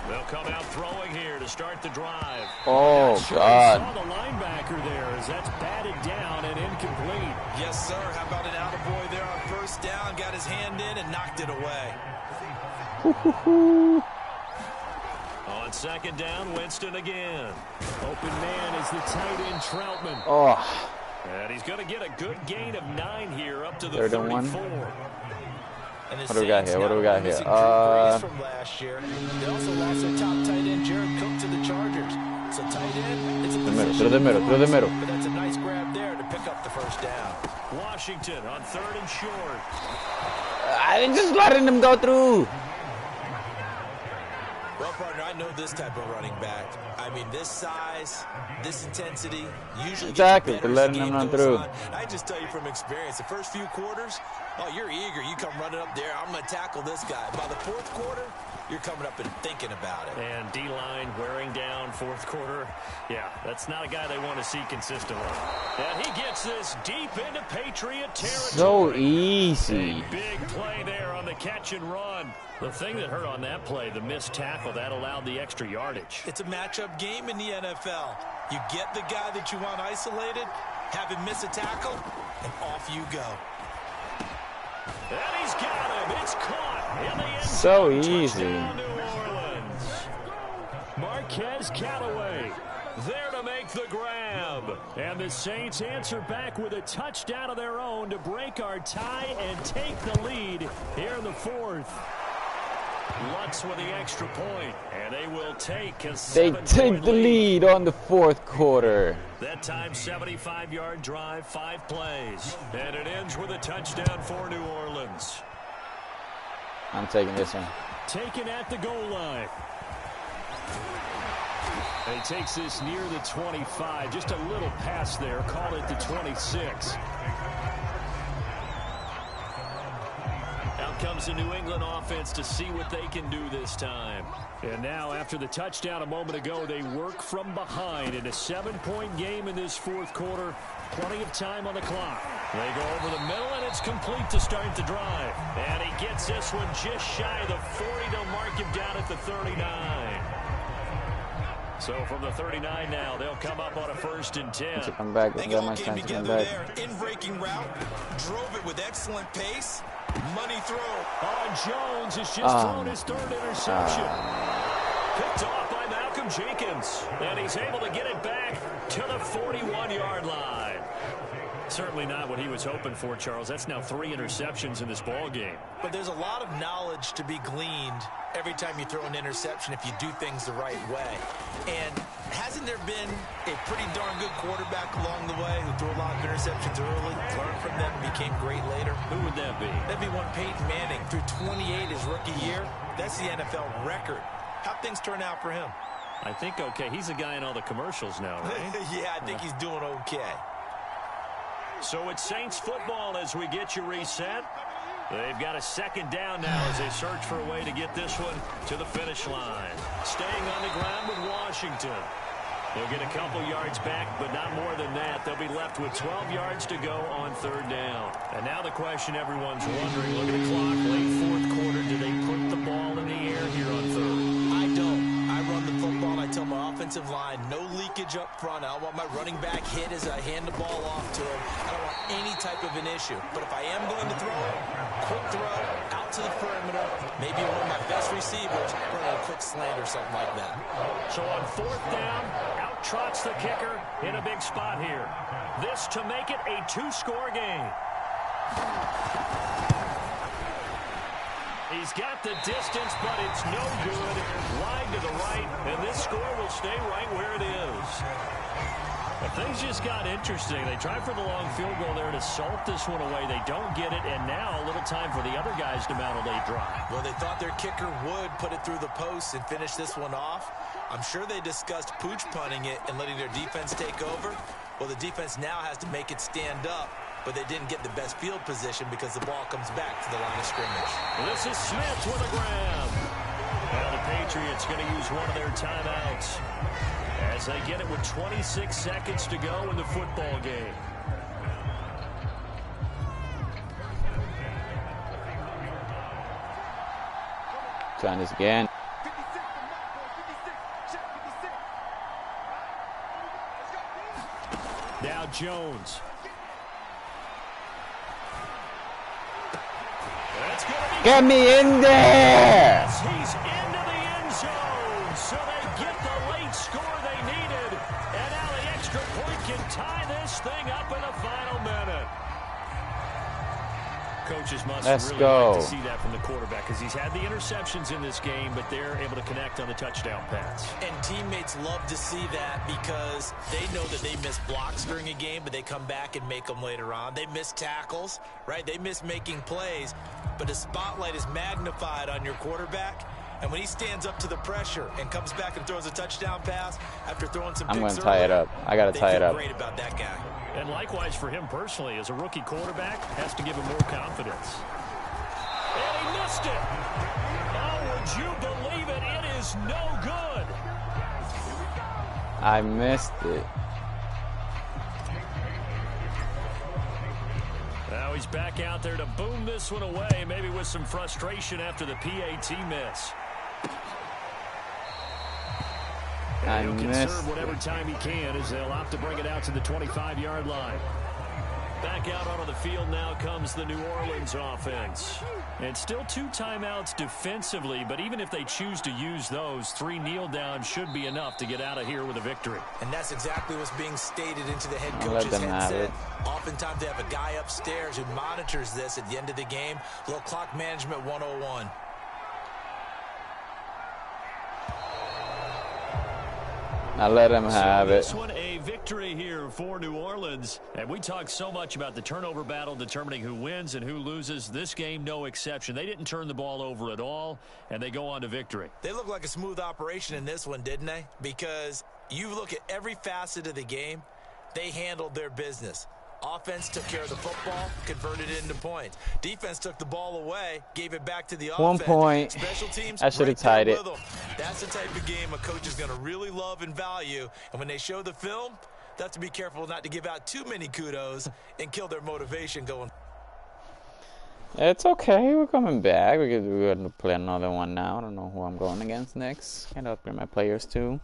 They'll come out throwing here to start the drive. Oh, God. Saw the linebacker there as that's batted down and incomplete. Yes, sir. How about an attaboy there on 1st down? Got his hand in and knocked it away. On 2nd down, Winston again. Open man is the tight end Troutman. Oh. And he's going to get a good gain of 9 here up to the 3rd and 1. 34. What do we got here? What do we got here? From last year. They also lost their top tight end, Jared Cook, to the Chargers. So tight end, it's a through the middle. But that's a nice grab there to pick up the 1st down. Washington on 3rd and short. I didn't just letting them go through. Well, partner, I know this type of running back. I mean, this size, this intensity, usually exactly. They're letting them run through. I just tell you from experience, the first few quarters, oh, you're eager. You come running up there. I'm going to tackle this guy. By the 4th quarter, you're coming up and thinking about it. And D-line wearing down 4th quarter. Yeah, that's not a guy they want to see consistently. And he gets this deep into Patriot territory. So easy. A big play there on the catch and run. The thing that hurt on that play, the missed tackle, that allowed the extra yardage. It's a matchup game in the NFL. You get the guy that you want isolated, have him miss a tackle, and off you go. And he's got him. It's caught in the end zone. So easy. New Orleans. Marquez Callaway there to make the grab. And the Saints answer back with a touchdown of their own to break our tie and take the lead here in the 4th. Lutz with the extra point, and they will take a 7-point They take the lead on the 4th quarter. That time, 75-yard drive, 5 plays. And it ends with a touchdown for New Orleans. I'm taking this one. Taken at the goal line. And he takes this near the 25. Just a little pass there. Call it the 26. Out comes the New England offense to see what they can do this time. And now, after the touchdown a moment ago, they work from behind in a 7-point game in this 4th quarter. Plenty of time on the clock. They go over the middle, and it's complete to start the drive. And he gets this one just shy of the 40. They'll mark him down at the 39. So from the 39 now, they'll come up on a 1st and 10. To come back. They Got all my came chance to come together back. there. In-breaking route. Drove it with excellent pace. Money throw. Jones has just thrown his 3rd interception. Picked off by Malcolm Jenkins. And he's able to get it back to the 41-yard line. Certainly not what he was hoping for, Charles. That's now 3 interceptions in this ball game. But there's a lot of knowledge to be gleaned every time you throw an interception if you do things the right way. And hasn't there been a pretty darn good quarterback along the way who threw a lot of interceptions early, learned from them, and became great later? Who would that be? That'd be one Peyton Manning. Threw 28 his rookie year. That's the NFL record. How'd things turn out for him? I think okay. He's a guy in all the commercials now, right? Yeah, I think he's doing okay. So it's Saints football as we get you reset. They've got a 2nd down now as they search for a way to get this one to the finish line. Staying on the ground with Washington. They'll get a couple yards back, but not more than that. They'll be left with 12 yards to go on 3rd down. And now the question everyone's wondering, look at the clock, late 4th quarter, do they put the ball in the air here on 3rd? I don't. I run the football. I tell my offensive line, no leakage up front. I don't want my running back hit as I hand the ball off to him. I don't want any type of an issue. But if I am going to throw it, quick throw, out to the perimeter, maybe one of my best receivers, run a quick slant or something like that. So on 4th down, out trots the kicker in a big spot here. This to make it a 2-score game. He's got the distance, but it's no good. Wide to the right, and this score will stay right where it is. But things just got interesting. They tried for the long field goal there to salt this one away. They don't get it, and now a little time for the other guys to mount a late drive. Well, they thought their kicker would put it through the post and finish this one off. I'm sure they discussed pooch punting it and letting their defense take over. Well, the defense now has to make it stand up, but they didn't get the best field position because the ball comes back to the line of scrimmage. This is Smith with a grab. Now the Patriots going to use one of their timeouts as they get it with 26 seconds to go in the football game. Trying this again. Now Jones. Get me in there! He's into the end zone, so they get the late score they needed, and now the extra point can tie this thing up in the final minute. Coaches must really like to see that from the quarterback because he's had the interceptions in this game, but they're able to connect on the touchdown pass. And teammates love to see that because they know that they miss blocks during a game, but they come back and make them later on. They miss tackles, right? They miss making plays, but the spotlight is magnified on your quarterback. And when he stands up to the pressure and comes back and throws a touchdown pass after throwing some picks I'm going to tie it up. I got to tie it up. Great about that guy. And likewise for him personally, as a rookie quarterback, has to give him more confidence. And he missed it. Oh, would you believe it? It is no good. I missed it. Now he's back out there to boom this one away, maybe with some frustration after the PAT miss. And he'll conserve whatever time he can as they'll opt to bring it out to the 25-yard line. Back out onto the field now comes the New Orleans offense. And still 2 timeouts defensively, but even if they choose to use those, 3 kneel downs should be enough to get out of here with a victory. And that's exactly what's being stated into the head coach's headset. Oftentimes they have a guy upstairs who monitors this at the end of the game. A little clock management 101. Now let him have it. This one a victory here for New Orleans. And we talk so much about the turnover battle determining who wins and who loses. This game, no exception. They didn't turn the ball over at all, and they go on to victory. They look like a smooth operation in this one, didn't they? Because you look at every facet of the game, they handled their business. Offense took care of the football, converted it into points. Defense took the ball away, gave it back to the offense. 1 point. Special teams, I should have tied it. That's the type of game a coach is going to really love and value. And when they show the film, They'll have to be careful not to give out too many kudos and kill their motivation going. It's okay. We're coming back. We're going to play another one now. I don't know who I'm going against next. Gotta upgrade my players too.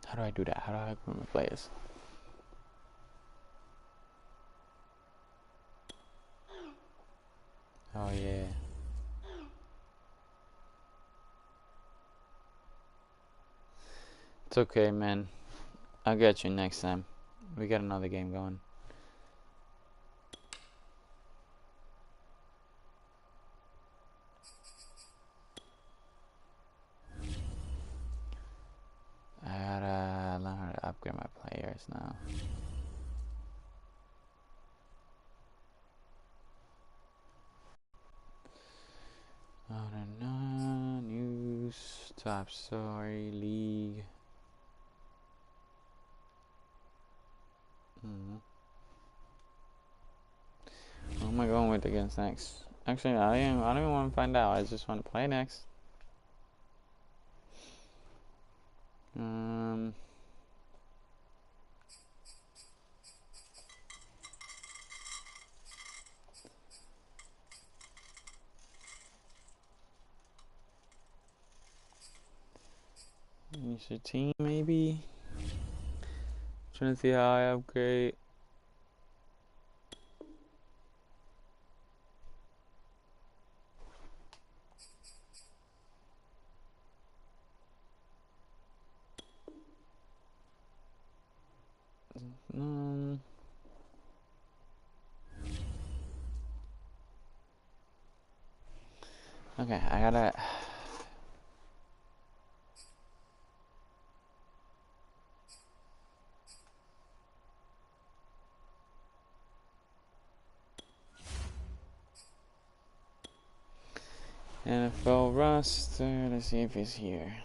How do I do that? How do I upgrade my players? Oh yeah. It's okay, man. I'll get you next time. We got another game going. I gotta learn how to upgrade my players now. I don't know. News, top story, league. What am I going with against next? Actually, I don't even want to find out. I just want to play next. Use your team, maybe. Trying to see how I upgrade. Okay, I gotta. NFL roster. Let's see if he's here.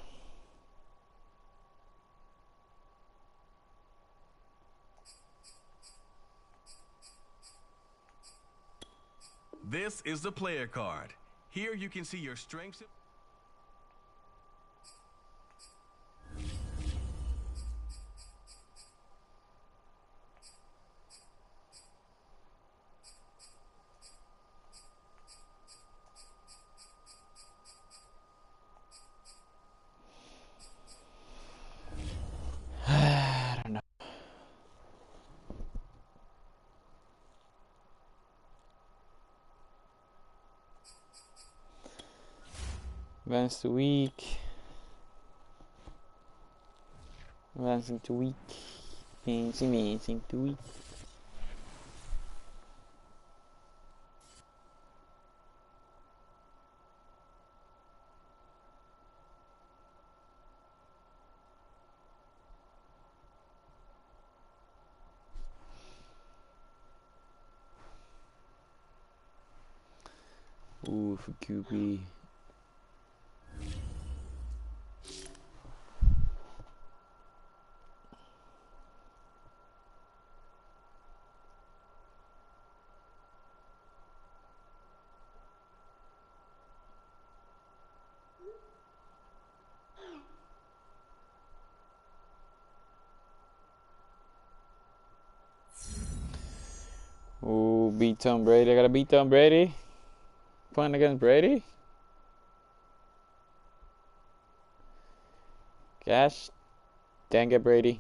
This is the player card. Here you can see your strengths. I don't know. Advance to week. Advancing to week. Advancing to week. Ooh, for QB. Ooh, beat Tom Brady. I gotta beat Tom Brady. Playing against Brady. Gosh, dang it, Brady.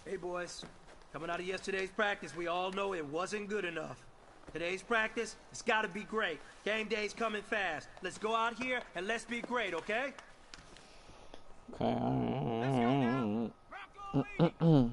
Hey, boys. Coming out of yesterday's practice, we all know it wasn't good enough. Today's practice, it's got to be great. Game day's coming fast. Let's go out here and let's be great, okay? Okay. Let's go, 'Rock on, lead.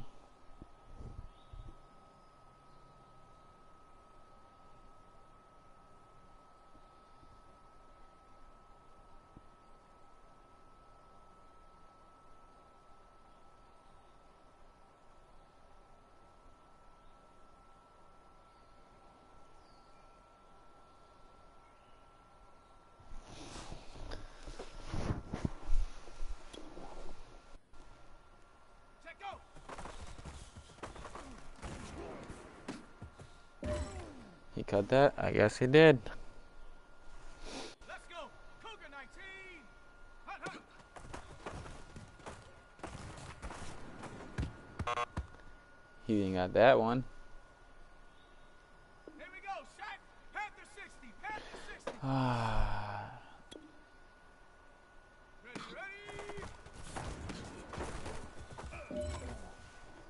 cut that? I guess he did. Let's go, Cougar 19. Hut, hut. He didn't got that one. Here we go, Shaq. Panther 60. Panther 60.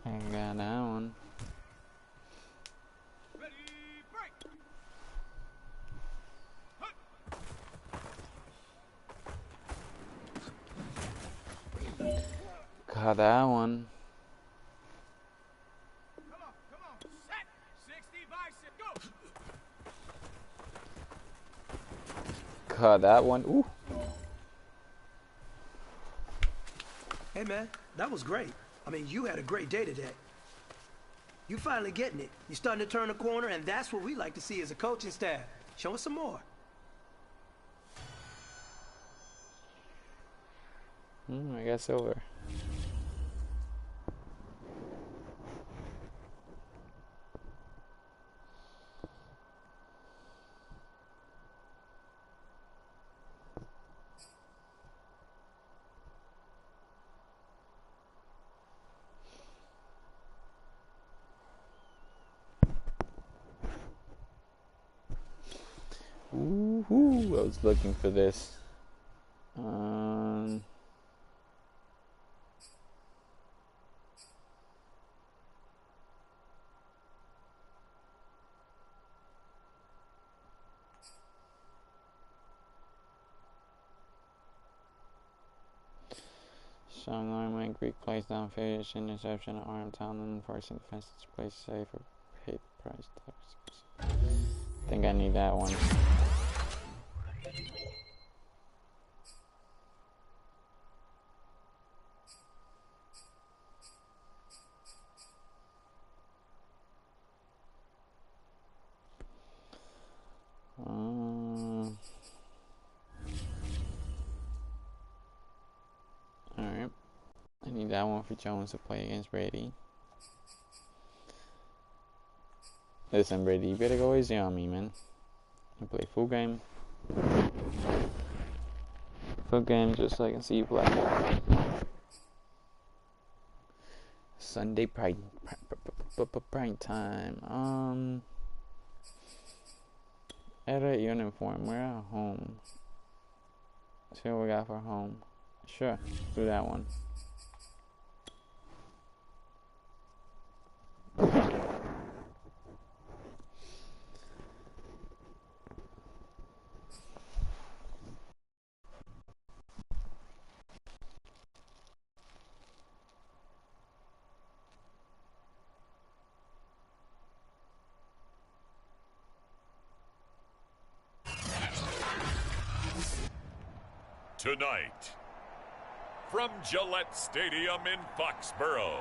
I got that one. Got that one. Come on. Set. 60 bicep. Go. Got that one. Ooh. Hey, man, that was great. I mean, you had a great day today. You finally getting it. You're starting to turn a corner, and that's what we like to see as a coaching staff. Show us some more. I got silver. Ooh, I was looking for this. Strong arm and Greek plays down fish, interception, arm talent, forcing defense to play safe or pay the price. I think I need that one. Alright. I need that one for Jones to play against Brady. Listen, Brady, you better go easy on me, man. I play full game. Full game just so I can see you play. Sunday prime time. Edit uniform. We're at home. Let's see what we got for home. Sure, do that one. Tonight, from Gillette Stadium in Foxborough,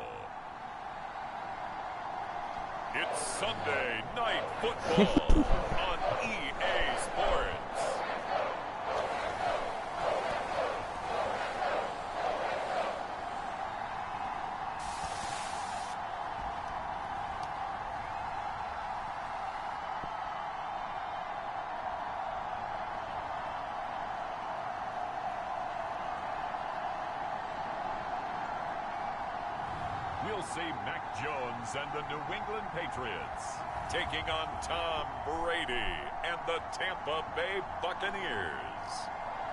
it's Sunday Night Football on EA Sports. We'll see Mac Jones and the New England Patriots taking on Tom Brady and the Tampa Bay Buccaneers.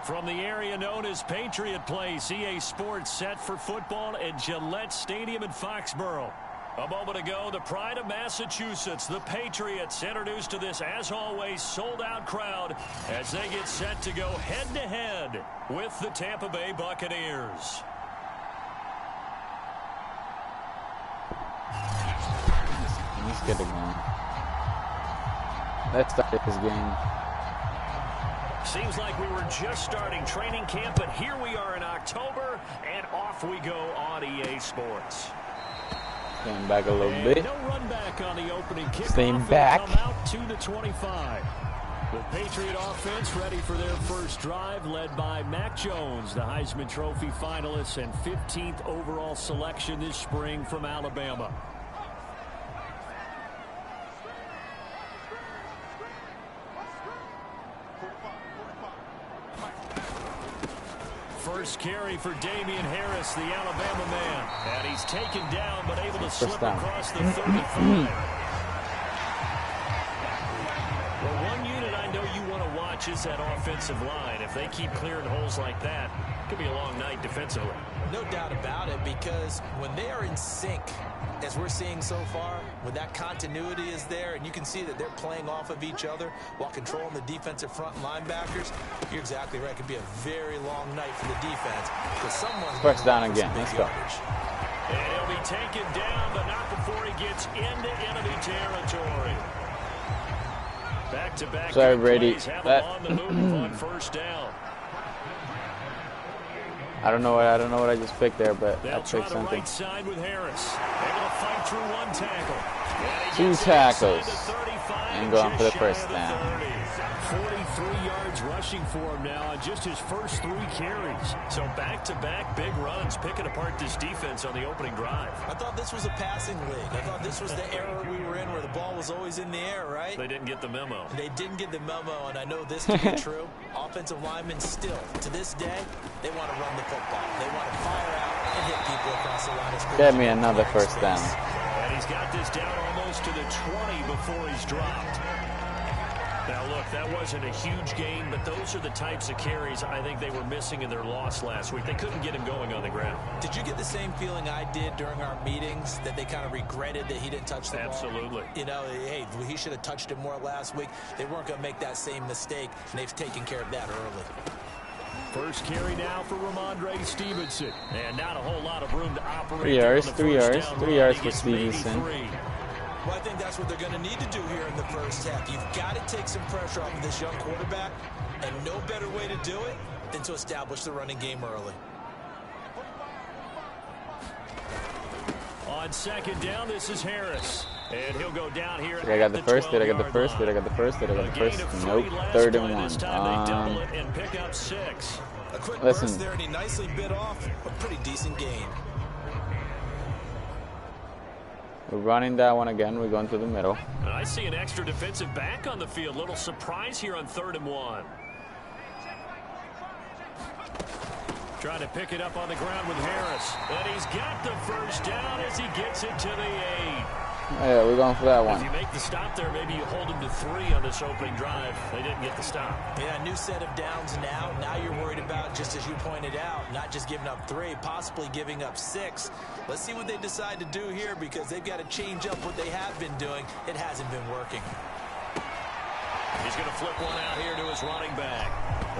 From the area known as Patriot Place, EA Sports set for football at Gillette Stadium in Foxborough. A moment ago, the pride of Massachusetts, the Patriots, introduced to this, as always, sold-out crowd as they get set to go head-to-head with the Tampa Bay Buccaneers. Let's get it going. Let's start this game. Seems like we were just starting training camp, but here we are in October, and off we go on EA Sports. Getting back a little bit. No run back on the opening kickoff. Staying back. Come out to the 25. The Patriot offense ready for their first drive, led by Mac Jones, the Heisman Trophy finalist and 15th overall selection this spring from Alabama. First carry for Damian Harris, the Alabama man. And he's taken down, but able to slip across the 35. Well, one unit I know you want to watch is that offensive line. If they keep clearing holes like that, it could be a long night defensively. No doubt about it, because when they are in sync, as we're seeing so far, when that continuity is there and you can see that they're playing off of each other while controlling the defensive front linebackers, you're exactly right. It could be a very long night for the defense. But someone's first down again. Let's go. And he'll be taken down, but not before he gets into enemy territory. Back-to-back. Sorry, Brady. Have him on the move on first down. I don't know what I just picked there, but I'll pick something. Right side with Harris. Able to fight through one tackle. 2 tackles. And going for the first down. 43 yards rushing for him now on just his first 3 carries. So back-to-back big runs, picking apart this defense on the opening drive. I thought this was a passing league. I thought this was the era we were in where the ball was always in the air, right? They didn't get the memo. They didn't get the memo, and I know this to be true. Offensive linemen still, to this day, they want to run the football. They want to fire out and hit people across the line of scrimmage. Get me another first down. And he's got this down almost to the 20 before he's dropped. Now, look, that wasn't a huge gain, but those are the types of carries I think they were missing in their loss last week. They couldn't get him going on the ground. Did you get the same feeling I did during our meetings, that they kind of regretted that he didn't touch the ball? Absolutely. You know, hey, he should have touched it more last week. They weren't going to make that same mistake, and they've taken care of that early. First carry now for Ramondre Stevenson. And not a whole lot of room to operate. 3 yards, 3 yards, 3 yards for Stevenson. Well, I think that's what they're going to need to do here in the first half. You've got to take some pressure off of this young quarterback, and no better way to do it than to establish the running game early. On second down, this is Harris. And he'll go down here. Did I get the first? Did I get the first? Did I get the first? Did I get the first? Nope. 3rd and 1. And pick up 6. A quick burst there, and he nicely bit off a pretty decent gain. We're running that one again. We're going to the middle. I see an extra defensive back on the field. Little surprise here on 3rd and 1. Trying to pick it up on the ground with Harris. And he's got the first down as he gets it to the 8. Yeah, we're going for that one. If you make the stop there, maybe you hold him to 3 on this opening drive. They didn't get the stop. Yeah, new set of downs now. Now you're worried about, just as you pointed out, not just giving up 3, possibly giving up 6. Let's see what they decide to do here, because they've got to change up what they have been doing. It hasn't been working. He's going to flip one out here to his running back.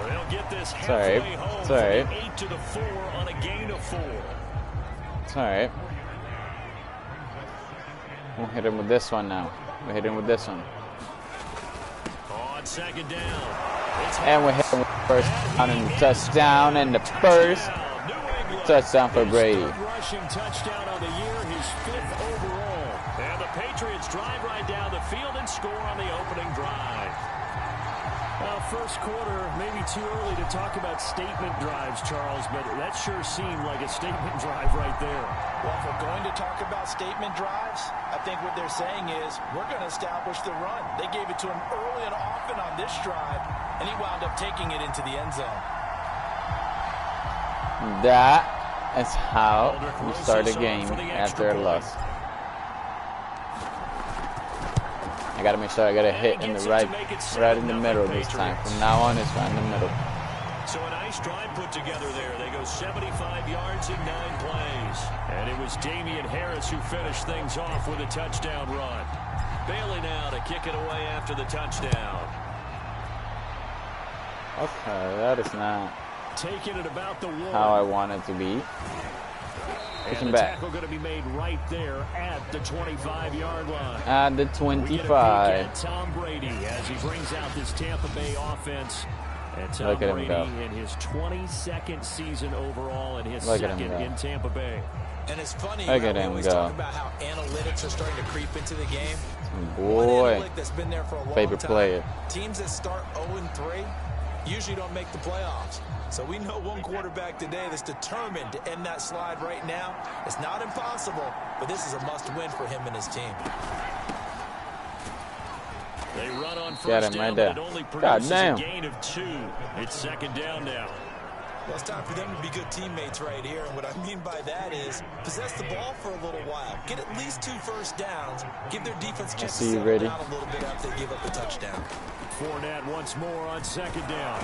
They'll get this halfway home from the 8 to the 4 on a gain of 4. It's all right. We'll hit him with this one now. We'll hit him with this one. On second down. And we'll hit him with the first down and the touchdown, and the first touchdown for Brady. Rushing touchdown on the year, his 5th overall. And the Patriots drive right down the field and score on the opening drive. Well, first quarter, maybe too early to talk about statement drives, Charles, but that sure seemed like a statement drive right there. Well, if we're going to talk about statement drives, I think what they're saying is we're going to establish the run. They gave it to him early and often on this drive, and he wound up taking it into the end zone. That is how we start a game after a loss. I gotta make sure I got a hit in the right in the middle this time. From now on, it's right in the middle. So a nice drive put together there. They go 75 yards in 9 plays. And it was Damian Harris who finished things off with a touchdown run. Bailey now to kick it away after the touchdown. Okay, that is not taking it about the 1. How I want it to be. And the tackle going to be made right there at the 25-yard line. At the 25. Tom Brady as he brings out this Tampa Bay offense. And Tom Brady in his 22nd season overall and his second in Tampa Bay. And it's funny, we always talk about how analytics are starting to creep into the game. Boy, that's been there for a long favorite time. player. Teams that start 0-3 usually don't make the playoffs. So we know one quarterback today that's determined to end that slide right now. It's not impossible, but this is a must-win for him and his team. They run on first down, but it only produces a gain of 2. It's second down now. Well, it's time for them to be good teammates right here. And what I mean by that is possess the ball for a little while. Get at least 2 first downs. Give their defense a chance to settle down a little bit after they give up the touchdown. Fournette once more on 2nd down.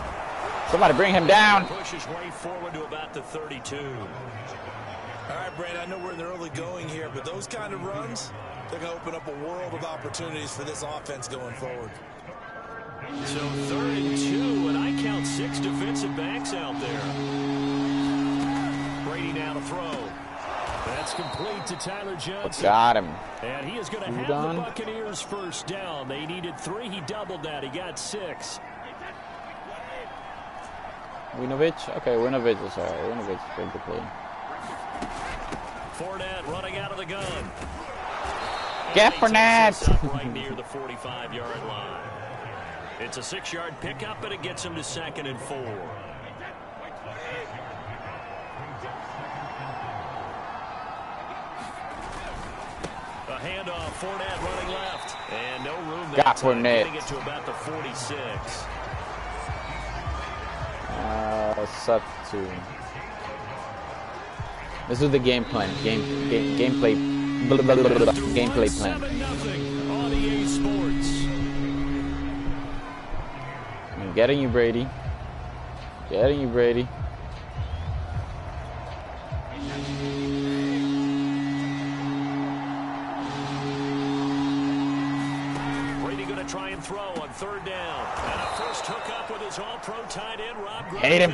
Somebody bring him down. Push his way forward to about the 32. All right, Brandon, I know we're in the early going here, but those kind of runs, they're going to open up a world of opportunities for this offense going forward. So 3rd and 2, and I count 6 defensive backs out there. Brady now to throw. That's complete to Tyler Johnson. Got him. And he is going to have the Buccaneers first down. They needed 3. He doubled that. He got 6. Winovich? Okay, Winovich is alright. Winovich is pretty good play. Fournette running out of the gun. Get Fournette! Right near the 45-yard line. It's a 6-yard pickup, and it gets him to 2nd and 4. A handoff, Fournette running left. And no room there. Got Fournette. Getting it to about the 46. Substitute. This is the game plan. Gameplay plan. 7-0 on EA Sports. I'm getting you, Brady. Getting you, Brady. Brady going to try and throw on 3rd down. And a first hookup with his all-pro tight end, Rob Gronkowski. Hate him.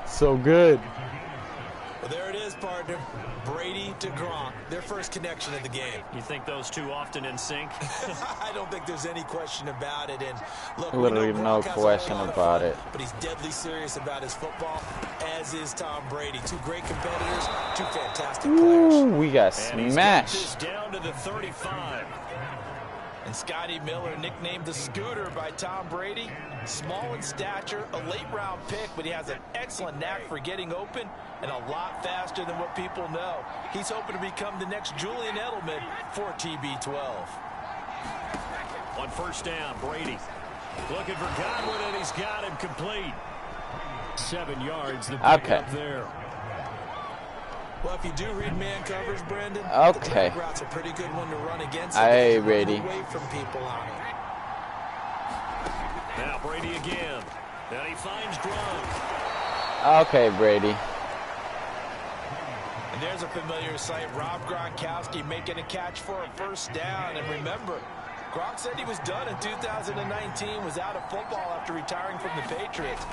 So good. Well, there it is, partner. Brady to Gronk, their first connection of the game. You think those two often in sync? I don't think there's any question about it. And look, literally no question about it. But he's deadly serious about his football, as is Tom Brady. 2 great competitors, 2 fantastic players. Ooh, we got smashed. Down to the 35. And Scotty Miller, nicknamed the Scooter by Tom Brady. Small in stature, a late-round pick, but he has an excellent knack for getting open and a lot faster than what people know. He's hoping to become the next Julian Edelman for TB12. On 1st down, Brady looking for Godwin, and he's got him complete. 7 yards, the pick up there. Well, if you do read man coverage, Brendan, okay, the drag route's a pretty good one to run against. Hey, Brady. Away from people on it. Now Brady again. And he finds Gronk. Okay, Brady. And there's a familiar sight. Rob Gronkowski making a catch for a first down. And remember, Gronk said he was done in 2019, was out of football after retiring from the Patriots.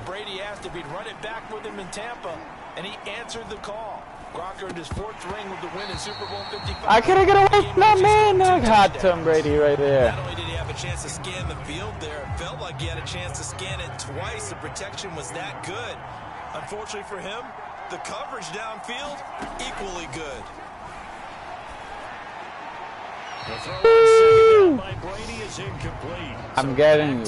Brady asked if he'd run it back with him in Tampa, and he answered the call. Gronk earned his 4th ring with the win in Super Bowl 55. I couldn't get away from that man. I got Tom Brady right there. Not only did he have a chance to scan the field there, it felt like he had a chance to scan it twice. The protection was that good. Unfortunately for him, the coverage downfield, equally good. The throw on 2nd down by Brady is incomplete. I'm getting.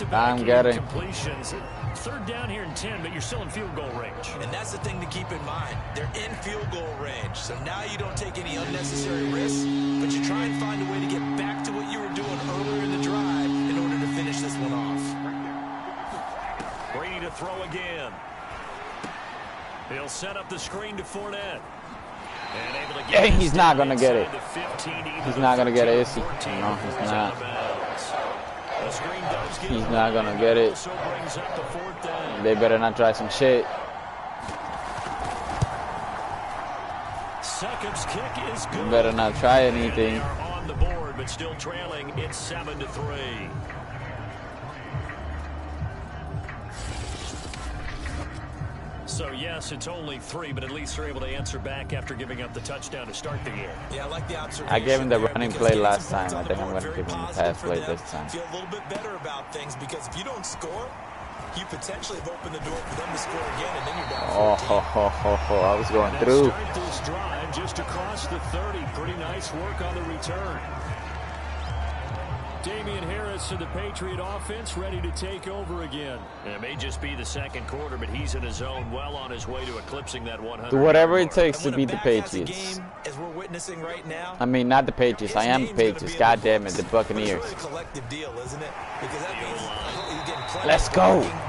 Completions. 3rd down here in 10, but you're still in field goal range. And that's the thing to keep in mind. They're in field goal range. So now you don't take any unnecessary risks, but you try and find a way to get back to what you were doing earlier in the drive in order to finish this one off. Brady to throw again. He'll set up the screen to Fournette. And able to get he's not going to get it. 15, he's not going to get it, is he? No, he's not. He's not going to get it. They better not try some shit. Seconds kick is good. Better not try anything. They are on the board, but still trailing. It's 7-3. So, yes, it's only 3, but at least they're able to answer back after giving up the touchdown to start the game. Yeah, I like the observation. I gave him the running play last time. I think I'm going to give him the pass play this time. Feel a little bit better about things because if you don't score, you potentially have opened the door for them to score again, and then you're down 14. I was going through. Start this drive just across the 30. Pretty nice work on the return. Damian Harris and the Patriot offense ready to take over again. And it may just be the 2nd quarter, but he's in his zone, well on his way to eclipsing that 100. Do whatever it takes to beat the Patriots. As we're witnessing right now, I mean, not the Patriots. I am the Patriots. God damn it, the Buccaneers. It's really a collective deal, isn't it? Because that means you're getting plenty Let's of go. blocking,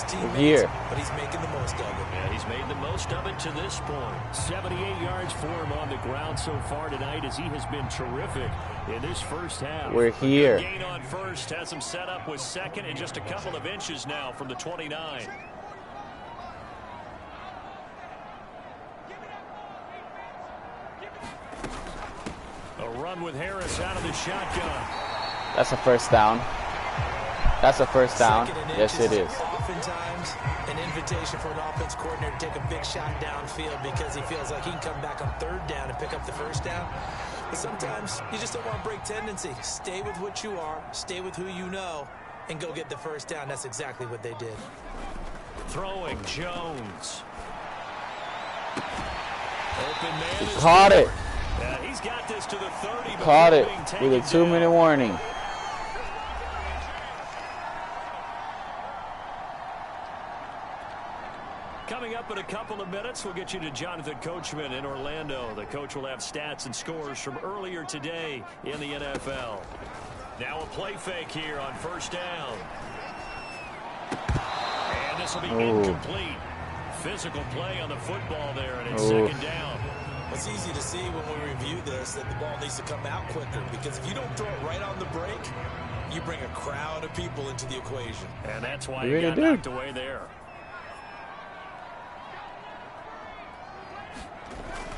his teammates, here. but he's making the most of it. Yeah, he's made the most of it to this point. 78 yards for him on the ground so far tonight as he has been terrific in this first half. We're here. Gain on first has him set up with second and just a couple of inches now from the 29. A run with Harris out of the shotgun. That's a first down. That's a first down. Yes, it is. Oftentimes, an invitation for an offense coordinator to take a big shot downfield because he feels like he can come back on third down and pick up the first down. But sometimes you just don't want to break tendency. Stay with what you are, stay with who you know, and go get the first down. That's exactly what they did. Throwing Jones. Open man. He caught it. He's got this to the 30. Caught it with a 2-minute warning. Coming up in a couple of minutes, we'll get you to Jonathan Coachman in Orlando. The coach will have stats and scores from earlier today in the NFL. Now a play fake here on first down. And this will be incomplete. Physical play on the football there, and it's second down. It's easy to see when we review this that the ball needs to come out quicker, because if you don't throw it right on the break, you bring a crowd of people into the equation. And that's why he got knocked away there.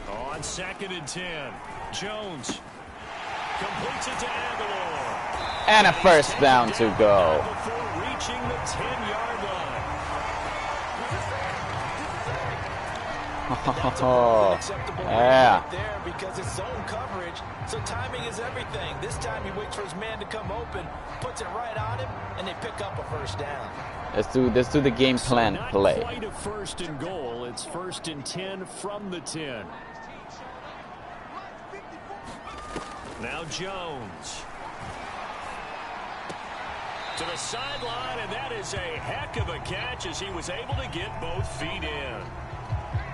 On 2nd and 10, Jones completes it to Aguilar. And a first down to go. Before reaching the 10-yard line. Yeah. There because it's zone coverage, so timing is everything. This time he waits for his man to come open, puts it right on him, and they pick up a first down. Let's do the game plan play. Not quite a first and goal. It's 1st and 10 from the 10. Now Jones. To the sideline, and that is a heck of a catch as he was able to get both feet in.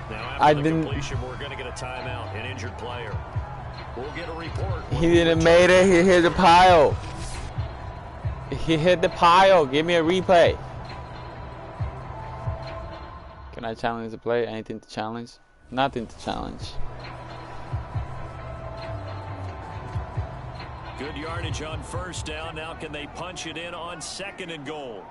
Now after the completion, we're going to get a timeout, an injured player. We'll get a report. He didn't make it. He hit the pile. He hit the pile. Give me a replay. Can I challenge the play? Anything to challenge? Nothing to challenge. Good yardage on first down. Now can they punch it in on 2nd and goal?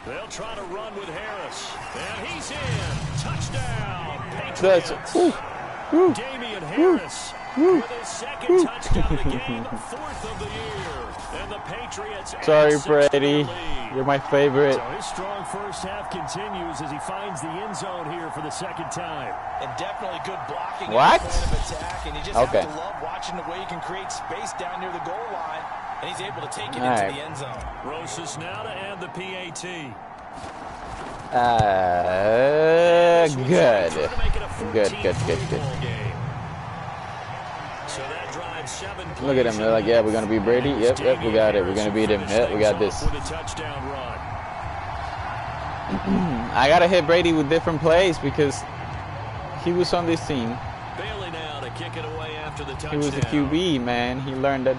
They'll try to run with Harris. And he's in. Touchdown, Patriots. Damian Harris with his second touchdown of the game, 4th of the year. And the Patriots. Sorry, Brady. You're my favorite. So his strong first half continues as he finds the end zone here for the 2nd time. And definitely good blocking. What? At the point of attack, and you just have to love watching the way he can create space down near the goal line, and he's able to take it into the end zone. Rosas now to add the PAT. Good. So that drives 7 plays. Look at him. They're like, yeah, we're going to beat Brady. Yep, we got it. We're going to beat him. Yep, we got this. With a touchdown run. I got to hit Brady with different plays because he was on this team. Bailey now to kick it away after the touchdown. He was the QB, man. He learned that.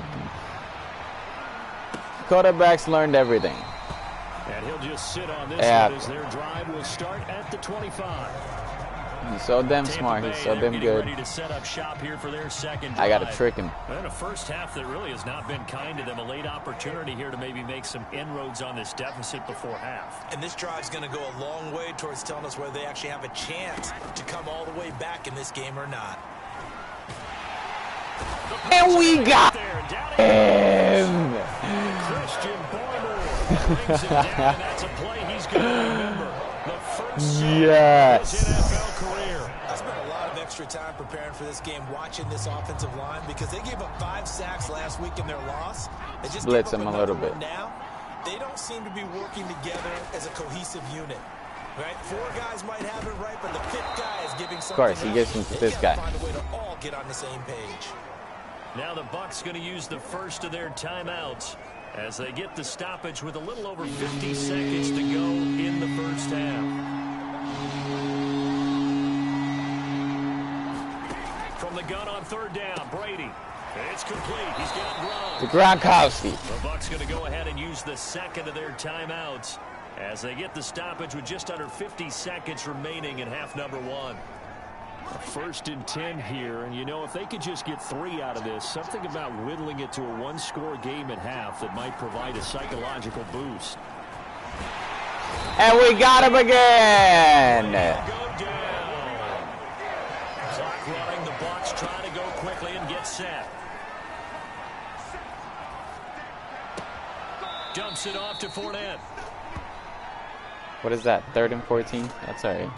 Quarterbacks learned everything. And he'll just sit on this one as their drive will start at the 25. He's so damn smart. He's so damn good. Ready to set up shop here for their second drive. I got to trick him. And a first half that really has not been kind to them. A late opportunity here to maybe make some inroads on this deficit before half. And this drive's going to go a long way towards telling us whether they actually have a chance to come all the way back in this game or not. And we got him. Christian Barmore brings it down. That's a play he's going to remember. The first sack of his NFL career. I spent a lot of extra time preparing for this game, watching this offensive line, because they gave up 5 sacks last week in their loss. They just blitz him a little bit. Now, they don't seem to be working together as a cohesive unit. Right? 4 guys might have it right, but the 5th guy is giving something. Of course, he gets into this guy. Find a way to all get on the same page. Now the Bucs going to use the first of their timeouts as they get the stoppage with a little over 50 seconds to go in the first half. From the gun on third down, Brady It's complete. He's got Gronk. The Gronkowski. The Bucs going to go ahead and use the second of their timeouts as they get the stoppage with just under 50 seconds remaining in half number 1. First and 10 here, and you know, if they could just get 3 out of this, something about whittling it to a 1-score game at half that might provide a psychological boost. And we got him again. Clock running, the Bucs trying to go quickly and get set. Dumps it off to Fournette. What is that? 3rd and 14? That's all right.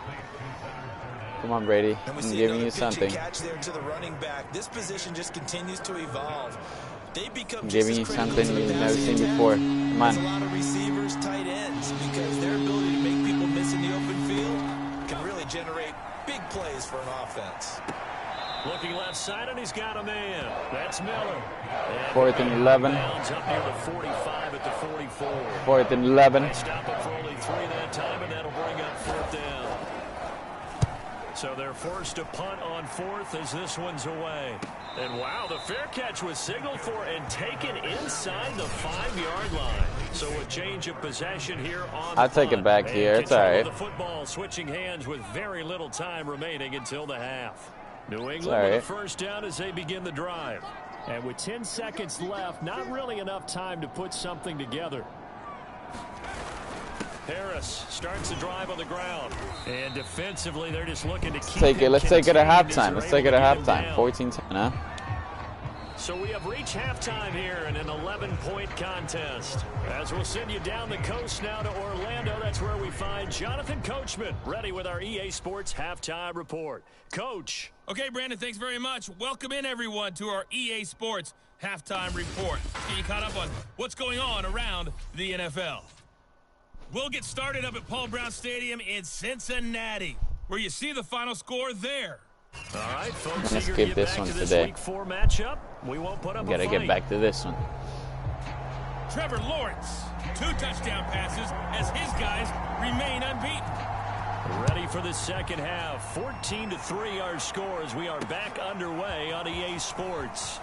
Come on, Brady. I'm giving you something. Catch there to the running back. This position just continues to evolve. They become I'm giving you something you've never seen before. Come on. There's a lot of receivers, tight ends, because their ability to make people miss in the open field can really generate big plays for an offense. Looking left side, and he's got a man. That's Miller. 4th and 11. Up near the 45 at the 44. 4th and 11. Stop it for only 3 that time, and that'll bring up 4th down. So they're forced to punt on 4th as this one's away. And wow, the fair catch was signaled for and taken inside the 5-yard line. So a change of possession here on I'll take it back here. It's all right. The football switching hands with very little time remaining until the half. New England right. with a first down as they begin the drive. And with 10 seconds left, not really enough time to put something together. Harris starts the drive on the ground. And defensively, they're just looking to keep Let's take it at halftime. Let's take it at halftime. 14-10, huh? So we have reached halftime here in an 11-point contest. As we'll send you down the coast now to Orlando, that's where we find Jonathan Coachman, ready with our EA Sports Halftime Report. Coach. Okay, Brandon, thanks very much. Welcome in, everyone, to our EA Sports Halftime Report. Let's get you caught up on what's going on around the NFL. We'll get started up at Paul Brown Stadium in Cincinnati, where you see the final score there. All right, folks, Let's skip this one today. Week 4 matchup. We won't put up Gotta get back to this one. Trevor Lawrence, 2 touchdown passes as his guys remain unbeaten. Ready for the second half. 14-3 our score as we are back underway on EA Sports.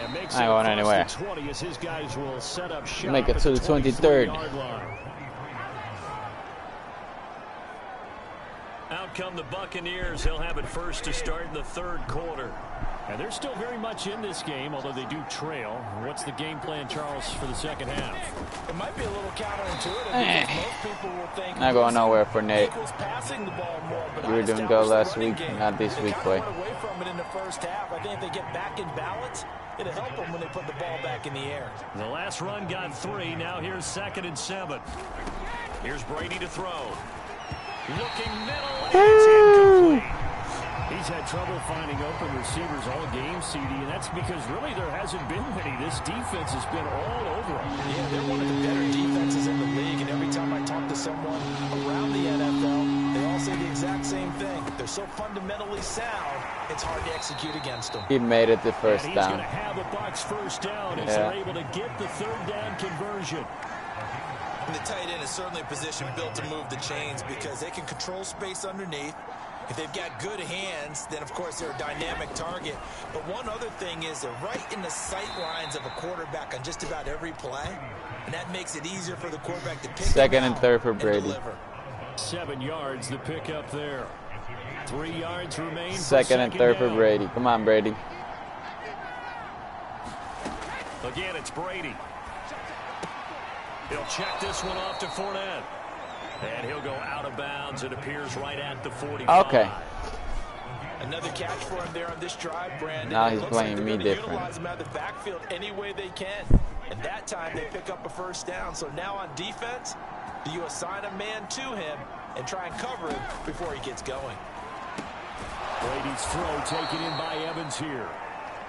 And makes I ain't going anywhere. 20 as his guys will set up shop. Make it to the 23rd. Out come the Buccaneers. They'll have it first to start in the 3rd quarter. And they're still very much in this game, although they do trail. What's the game plan, Charles, for the second half? It might be a little counterintuitive because most people will think Not going nowhere for Nate. passing the ball more, but We were doing good last week, not this week, boy. Away from it in the first half. I think if they get back in balance, it'll help them when they put the ball back in the air. The last run got 3. Now here's 2nd and 7. Here's Brady to throw. Looking middle, and it's incomplete. He's had trouble finding open receivers all game, CD, and that's because really there hasn't been many. This defense has been all over them. Yeah, they're one of the better defenses in the league, and every time I talk to someone around the NFL, they all say the exact same thing. They're so fundamentally sound, it's hard to execute against them. He made it the first He's down. going to have a Bucs first down as they're able to get the 3rd down conversion. And the tight end is certainly a position built to move the chains because they can control space underneath. If they've got good hands, then of course they're a dynamic target. But one other thing is they're right in the sight lines of a quarterback on just about every play. And that makes it easier for the quarterback to pick 2nd and 3rd for Brady. 7 yards the pick up there. 3 yards remain. 2nd and 3rd for Brady. Come on, Brady. Again, it's Brady. He'll check this one off to Fournette. And he'll go out of bounds. It appears right at the 45. Okay. Another catch for him there on this drive, Brandon. Now he's Looks playing like me they're gonna different. utilize him out of the backfield any way they can. And that time they pick up a first down. So now on defense, do you assign a man to him and try and cover him before he gets going? Brady's throw taken in by Evans here.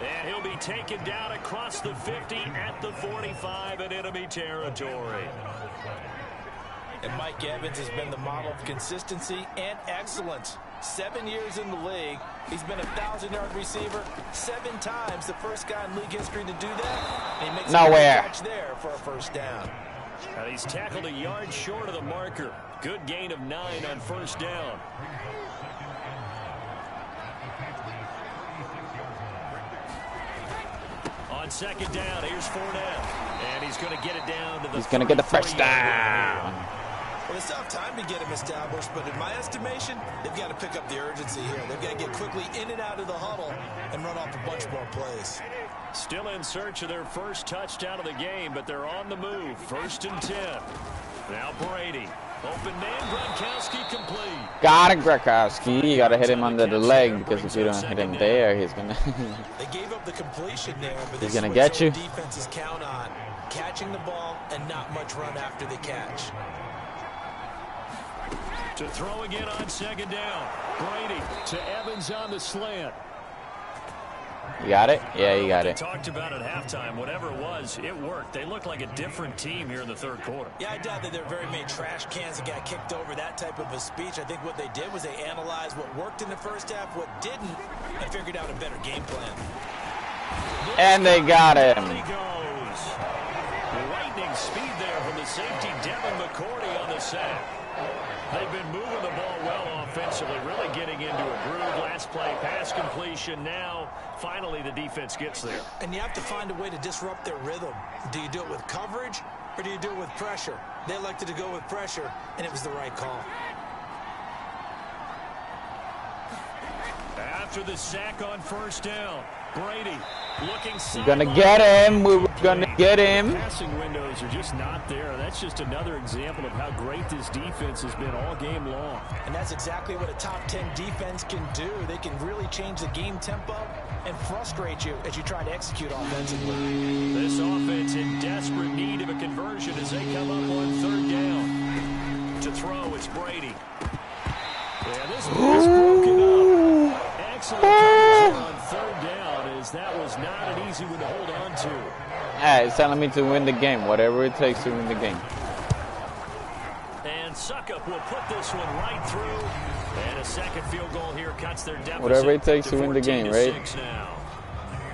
And he'll be taken down across the 50 at the 45 in enemy territory. And Mike Evans has been the model of consistency and excellence. 7 years in the league. He's been a 1,000-yard receiver 7 times, the first guy in league history to do that. And he makes a catch there for a first down. And he's tackled a yard short of the marker. Good gain of 9 on first down. On second down, here's Fournette. And he's going to get it down to the He's going to get the first down. Well, it's tough time to get him established, but in my estimation, they've got to pick up the urgency here. They've got to get quickly in and out of the huddle and run off a bunch more plays. Still in search of their first touchdown of the game, but they're on the move. 1st and 10. Now Brady. Open man, Gronkowski complete. Got it, Gronkowski. You got to hit him under the leg, because if you don't hit him there, he's going to... They gave up the completion there, but he's going to get you. Defenses count on catching the ball and not much run after the catch. To throw again on second down. Brady to Evans on the slant. You got it? Yeah, you got it. Talked about at halftime, whatever it was, it worked. They look like a different team here in the third quarter. Yeah, I doubt that there are very many trash cans that got kicked over, that type of a speech. I think what they did was they analyzed what worked in the first half, what didn't, and figured out a better game plan. And they got him. He goes. Lightning speed there from the safety, Devin McCourty on the sack. They've been moving the ball well offensively, really getting into a groove. Last play, pass completion. Now, finally, the defense gets there. And you have to find a way to disrupt their rhythm. Do you do it with coverage, or do you do it with pressure? They elected to go with pressure, and it was the right call. After the sack on first down, Brady looking. We're going to get him. We're going to get him. Passing windows are just not there. That's just another example of how great this defense has been all game long. And that's exactly what a top 10 defense can do. They can really change the game tempo and frustrate you as you try to execute offensively. This offense in desperate need of a conversion as they come up on third down. To throw, it's Brady. And this is broken up. Excellent coverage on third down, as that was not an easy one to hold on to. Hey, it's telling me to win the game. Whatever it takes to win the game. And Suckup will put this one right through. And a second field goal here cuts their deficit. Whatever it takes to win the game, right? Now.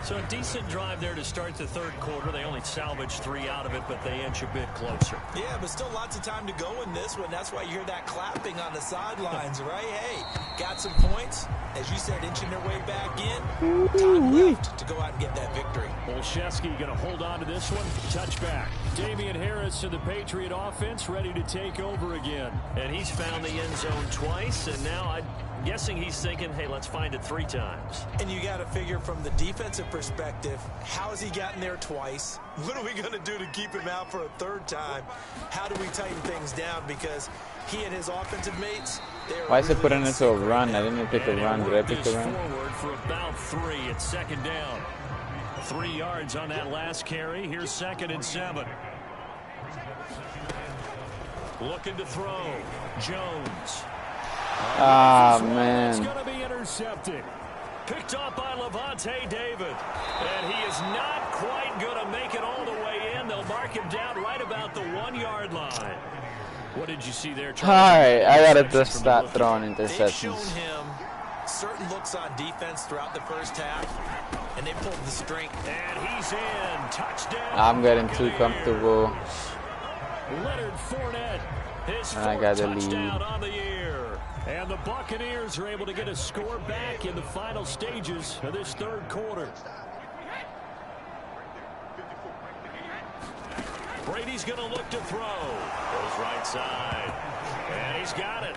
So a decent drive there to start the third quarter. They only salvaged 3 out of it, but they inch a bit closer. Yeah, but still lots of time to go in this one. That's why you hear that clapping on the sidelines, right? Hey, got some points. As you said, inching their way back in. Time left to go out and get that victory. Olszewski going to hold on to this one. Touchback. Damian Harris to the Patriot offense, ready to take over again. And he's found the end zone twice, and now I'm guessing he's thinking, hey, let's find it 3 times. And you got to figure from the defensive perspective, how has he gotten there twice? What are we going to do to keep him out for a 3rd time? How do we tighten things down? Because he and his offensive mates, why is it putting into a run? I didn't pick a run. Did I pick a run? Forward for about 3. It's second down. 3 yards on that last carry. Here's 2nd and 7. Looking to throw. Jones. Ah, man. It's going to be intercepted. Picked up by Levante David. And he is not quite going to make it all the way in. They'll mark him down right about the 1-yard line. What did you see there, Charlie? All right, I got to just start throwing They've shown interceptions. him certain looks on defense throughout the first half, and they pulled the string. And he's in. Touchdown. I'm getting too comfortable. Leonard Fournette, his And I 4th got the touchdown lead. on the year. And the Buccaneers are able to get a score back in the final stages of this 3rd quarter. Brady's going to look to throw. Goes right side. And he's got it.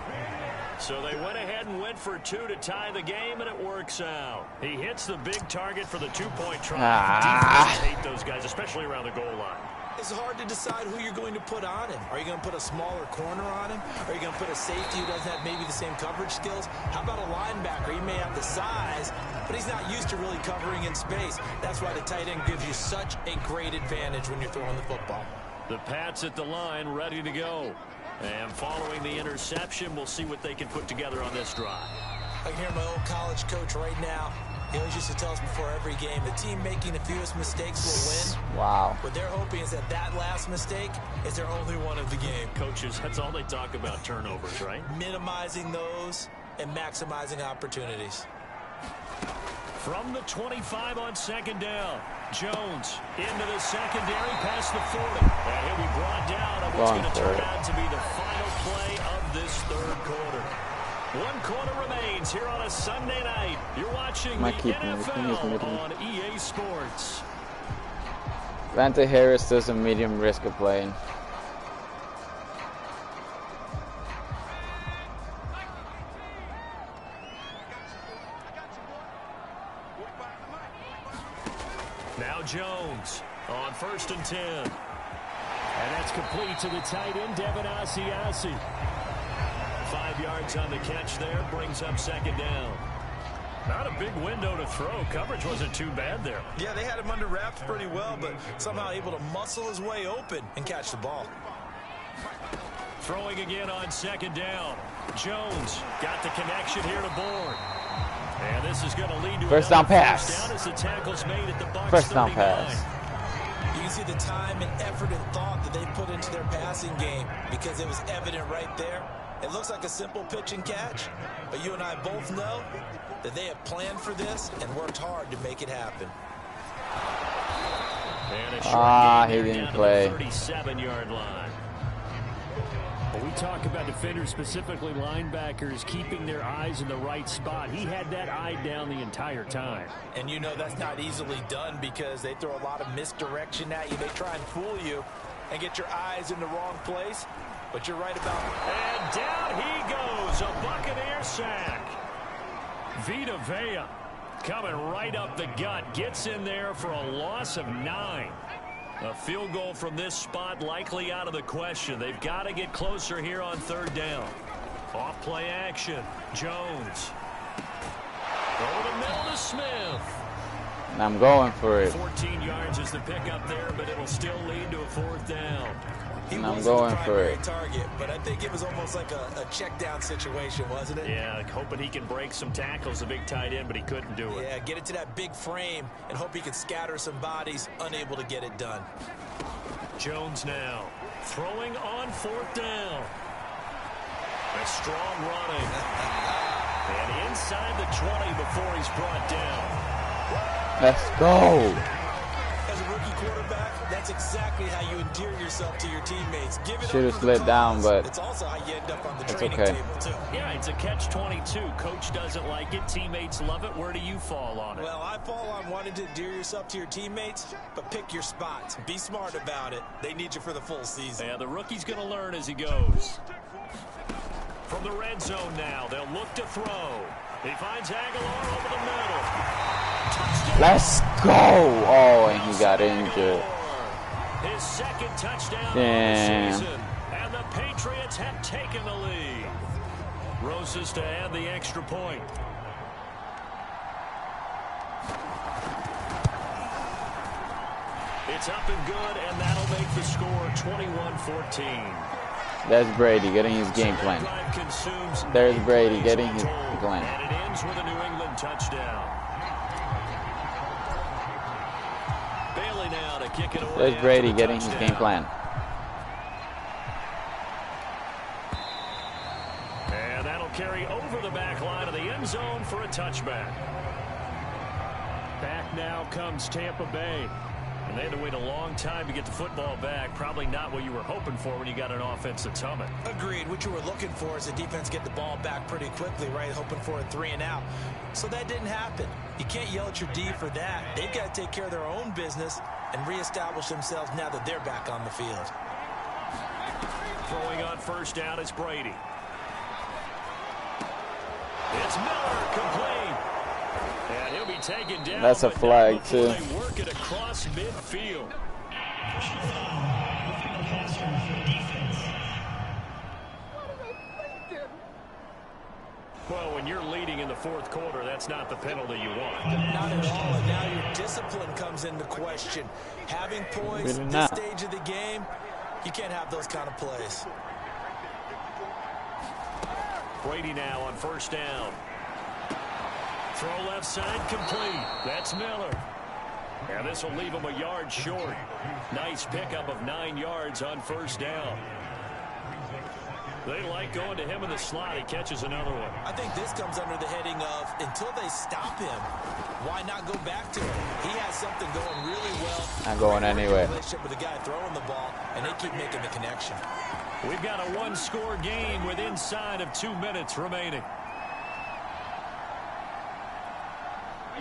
So they went ahead and went for 2 to tie the game, and it works out. He hits the big target for the 2-point try. Defenses hate those guys, especially around the goal line. It's hard to decide who you're going to put on him. Are you going to put a smaller corner on him? Are you going to put a safety who doesn't have maybe the same coverage skills? How about a linebacker? He may have the size, but he's not used to really covering in space. That's why the tight end gives you such a great advantage when you're throwing the football. The Pats at the line, ready to go. And following the interception, we'll see what they can put together on this drive. I can hear my old college coach right now. He always used to tell us before every game, the team making the fewest mistakes will win. Wow. What they're hoping is that that last mistake is their only one of the game. Coaches, that's all they talk about, turnovers, right? Minimizing those and maximizing opportunities. From the 25 on second down, Jones into the secondary past the 40. And he'll be brought down on what's going to turn out to be the final play of this 3rd quarter. 1 quarter remains here on a Sunday night. You're watching the NFL on EA Sports. Vante Harris does a medium risk of playing. Now Jones on 1st and 10. And that's complete to the tight end, Devin Asiasi. 5 yards on the catch there, brings up 2nd down. Not a big window to throw. Coverage wasn't too bad there. Yeah, they had him under wraps pretty well, but somehow able to muscle his way open and catch the ball. Throwing again on 2nd down. Jones got the connection here to Bourne. And this is going to lead to first down pass. First down as the tackle's made at the Bucs First down 39. pass. You can see the time and effort and thought that they put into their passing game because it was evident right there. It looks like a simple pitch and catch, but you and I both know that they have planned for this and worked hard to make it happen. And a short he game didn't down play. To the 37-yard line. Well, we talk about defenders, specifically linebackers, keeping their eyes in the right spot. He had that eye down the entire time. And you know that's not easily done because they throw a lot of misdirection at you. They try and fool you and get your eyes in the wrong place. But you're right about it. And down he goes, a Buccaneer sack. Vita Vea coming right up the gut, gets in there for a loss of 9. A field goal from this spot likely out of the question. They've got to get closer here on 3rd down. Off play action. Jones. Over the middle to Smith. And I'm going for it. 14 yards is the pickup there, but it'll still lead to a 4th down. And I'm going for it. Target, but I think it was almost like a check down situation, wasn't it? Yeah, hoping he can break some tackles, the big tight end, but he couldn't do it. Yeah, get it to that big frame and hope he can scatter some bodies, unable to get it done. Jones now throwing on 4th down. A strong running. And inside the 20 before he's brought down. Let's go. As a rookie quarterback, that's exactly how you endear yourself to your teammates. Give it Should have up for the slid down, cause. but it's also how you end up on the it's training okay. table, too. Yeah, it's a catch-22. Coach doesn't like it. Teammates love it. Where do you fall on it? Well, I fall on wanting to endear yourself to your teammates, but pick your spots. Be smart about it. They need you for the full season. Yeah, the rookie's going to learn as he goes. From the red zone now, they'll look to throw. He finds Aguilar over the middle. Touchdown. Let's go. Oh, and he got injured. His 2nd touchdown Damn. of the season. And the Patriots have taken the lead. Roses to add the extra point. It's up and good, and that'll make the score 21-14. There's Brady getting his game plan. There's Brady getting his plan. And it ends with a New England touchdown. Bailey now to kick it away. There's Brady getting his game plan. And that'll carry over the back line of the end zone for a touchback. Back now comes Tampa Bay. And they had to wait a long time to get the football back. Probably not what you were hoping for when you got an offense that's humming. Agreed. What you were looking for is the defense get the ball back pretty quickly, right? Hoping for a 3 and out. So that didn't happen. You can't yell at your D for that. They've got to take care of their own business and reestablish themselves now that they're back on the field. Throwing on 1st down is Brady. It's Miller, complete. And he'll be taken down. That's a flag, too. They work it across midfield. Well, when you're leading in the 4th quarter, that's not the penalty you want. Not at all. And now your discipline comes into question. Having poise Really at not. this stage of the game, you can't have those kind of plays. Brady now on 1st down. Throw left side complete. That's Miller. And this will leave him a yard short. Nice pickup of 9 yards on 1st down. They like going to him in the slot. He catches another one. I think this comes under the heading of until they stop him, why not go back to him? He has something going really well. Not going anywhere. Relationship with the guy throwing the ball, and they keep making the connection. We've got a 1-score game with inside of 2 minutes remaining.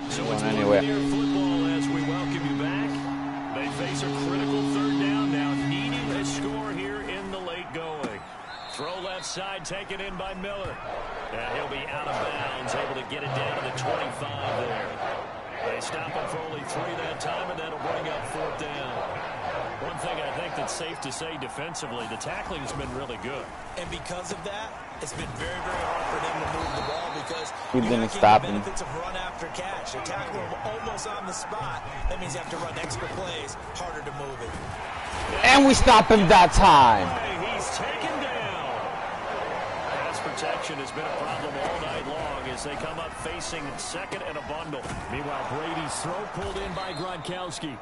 So it's anywhere. Buccaneer football as we welcome you back. They They face a critical third down now, needing a score here in the late going. Throw left side, taken in by Miller. And he'll be out of bounds, able to get it down to the 25 there. They stop him for only 3 that time, and that'll bring up 4th down. One thing I think that's safe to say defensively, the tackling's been really good. And because of that, it's been very, very hard for them to move the ball because we didn't stop him. Benefits of run after catch. They tackle him almost on the spot. That means you have to run extra plays, harder to move it. And we stop him that time. He's taken down. Pass protection has been a problem all night long as they come up facing second and a bundle. Meanwhile, Brady's throw pulled in by Gronkowski.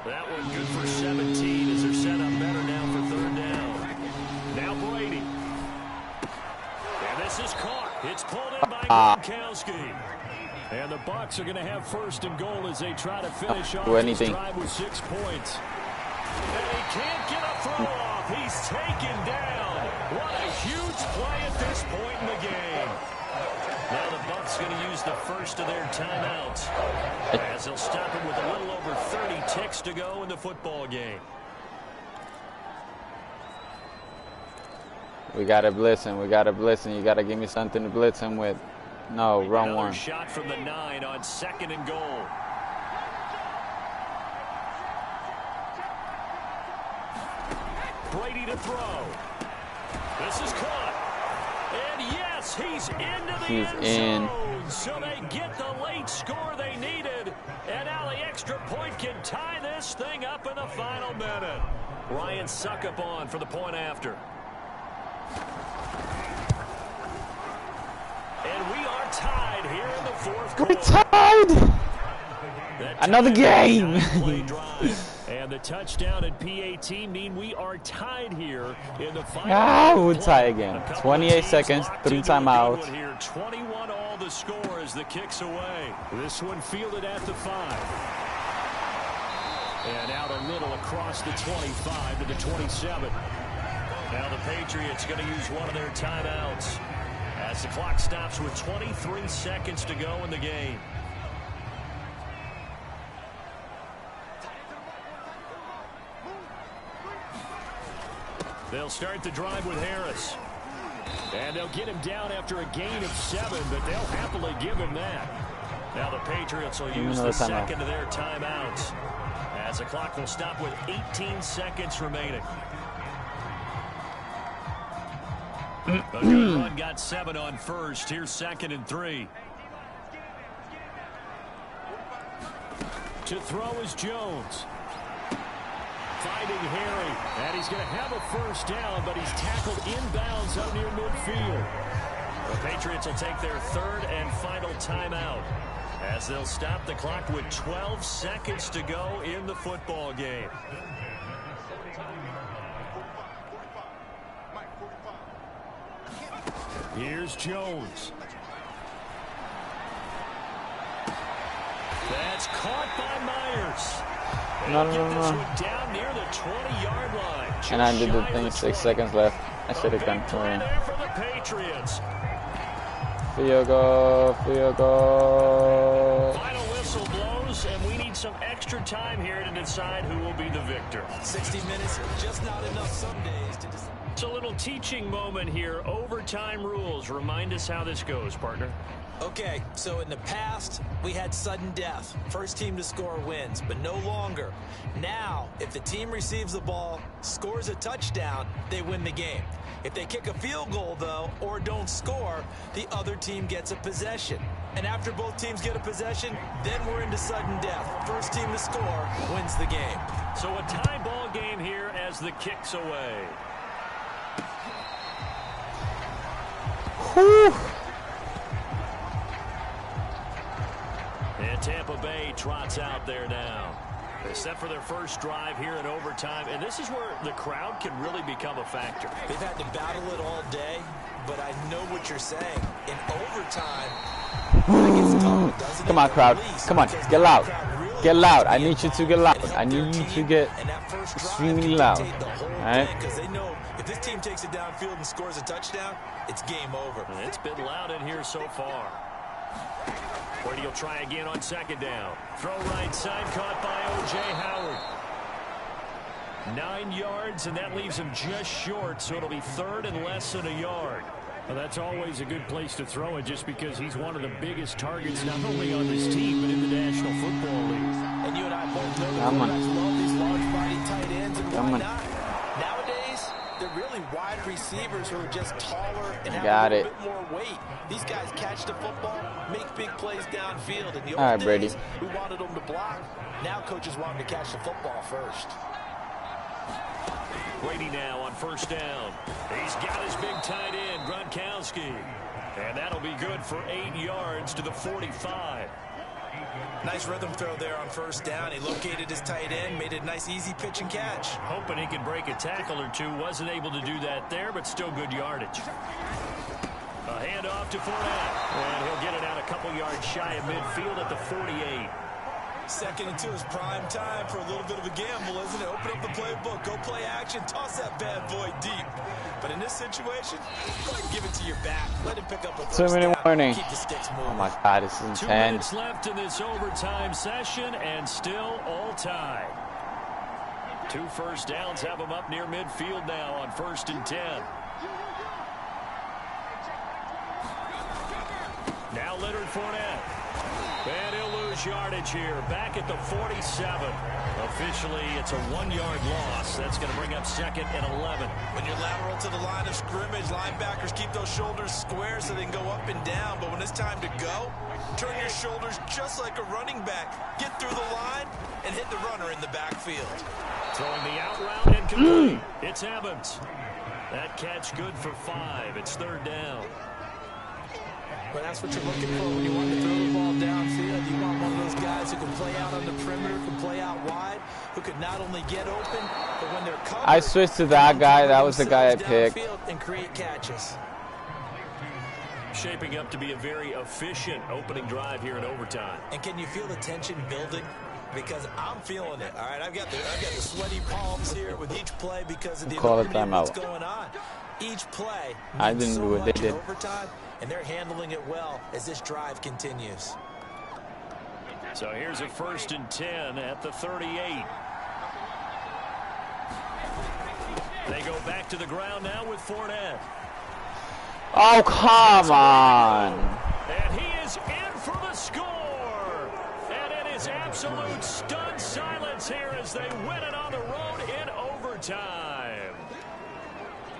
That one good for 17 as they're set up better now for 3rd down. Now Brady. And this is caught. It's pulled in by Gronkowski. And the Bucs are going to have 1st and goal as they try to finish off this drive with 6 points. And he can't get a throw off. He's taken down. What a huge play at this point in the game. Now the Bucs going to use the first of their timeouts as they'll stop him with a little over 30 ticks to go in the football game. We got to blitz him. We got to blitz him. You got to give me something to blitz him with. No, wrong one. Shot from the 9 on 2nd and goal. Brady to throw. This is caught. And yes, he's into the end zone. So they get the late score they needed. And now the extra point can tie this thing up in the final minute. Ryan Suckup on for the point after. And we are tied here in the 4th quarter. We're tied. Another game. And the touchdown and PAT mean we are tied here in the final. We'll tie again. 28 seconds, 3 timeouts. Here, 21 all the score as the kicks away. This one fielded at the 5. And out a little across the 25 to the 27. Now the Patriots going to use one of their timeouts as the clock stops with 23 seconds to go in the game. They'll start the drive with Harris. And they'll get him down after a gain of 7, but they'll happily give him that. Now the Patriots will use the second of their timeouts as the clock will stop with 18 seconds remaining. A good run got 7 on first. Here's 2nd and 3. To throw is Jones. Finding Harry, and he's going to have a 1st down, but he's tackled inbounds out near midfield. The Patriots will take their 3rd and final timeout as they'll stop the clock with 12 seconds to go in the football game. Here's Jones. That's caught by Myers. No. Down near the 20-yard line. And I did the thing 6 seconds left. I should have gone for him. For the Patriots. Field goal. Final whistle blows, and we need some extra time here to decide who will be the victor. 60 minutes, just not enough some days to decide. It's a little teaching moment here. Overtime rules. Remind us how this goes, partner. Okay, so in the past, we had sudden death. First team to score wins, but no longer. Now, if the team receives the ball, scores a touchdown, they win the game. If they kick a field goal, though, or don't score, the other team gets a possession. And after both teams get a possession, then we're into sudden death. First team to score wins the game. So a tie ball game here as the kick's away. Whew. And Tampa Bay trots out there now. They're set for their first drive here in overtime, and this is where the crowd can really become a factor. They've had to battle it all day, but I know what you're saying. In overtime, come on, crowd. Come on, get loud. Get loud. I need you to get loud. I need you to get extremely loud. All right? Because they know if this team takes it downfield and scores a touchdown, it's game over. And it's been loud in here so far. Brady will try again on second down. Throw right side, caught by O.J. Howard. 9 yards, and that leaves him just short, so it'll be third and less than a yard. Well, that's always a good place to throw it just because he's one of the biggest targets not only on this team but in the National Football League. And you and I both know that quarterbacks love these large-body tight ends, and why not? Nowadays, they're really wide receivers who are just taller and have a little bit more weight. These guys catch the football, make big plays downfield. In the old days, we wanted them to block. Now coaches want them to catch the football first. Brady now on first down. He's got his big tight end, Gronkowski. And that'll be good for 8 yards to the 45. Nice rhythm throw there on first down. He located his tight end, made a nice easy pitch and catch. Hoping he can break a tackle or two. Wasn't able to do that there, but still good yardage. A handoff to Fournette. And he'll get it out a couple yards shy of midfield at the 48. 2nd and 2 is prime time for a little bit of a gamble, isn't it? Open up the playbook, go play action, toss that bad boy deep. But in this situation, go ahead and give it to your back. Let him pick up a first down. Warning. Keep the sticks moving. Oh my God, this is intense. 2 minutes left in this overtime session, and still all tied. 2 first downs have him up near midfield now on 1st and 10. Now Leonard Fournette. And he'll lose yardage here. Back at the 47. Officially, it's a 1-yard loss. That's going to bring up 2nd and 11. When you're lateral to the line of scrimmage, linebackers keep those shoulders square so they can go up and down. But when it's time to go, turn your shoulders just like a running back. Get through the line and hit the runner in the backfield. Throwing the out route and complete. It's Evans. That catch good for 5. It's 3rd down. But that's what you're looking for when you want to throw the ball downfield. You want one of those guys who can play out on the perimeter, can play out wide, who could not only get open, but when they're covered, I switched to that guy. That was the guy I picked. And create catches. Shaping up to be a very efficient opening drive here in overtime. And can you feel the tension building? Because I'm feeling it. All right, I've got the sweaty palms here with each play because of the what's going on. Each play I didn't do what they did. Overtime, and they're handling it well as this drive continues. So here's a 1st and 10 at the 38. They go back to the ground now with Fournette. Oh, come on. And he is in for the score. And it is absolute stunned silence here as they win it on the road in overtime.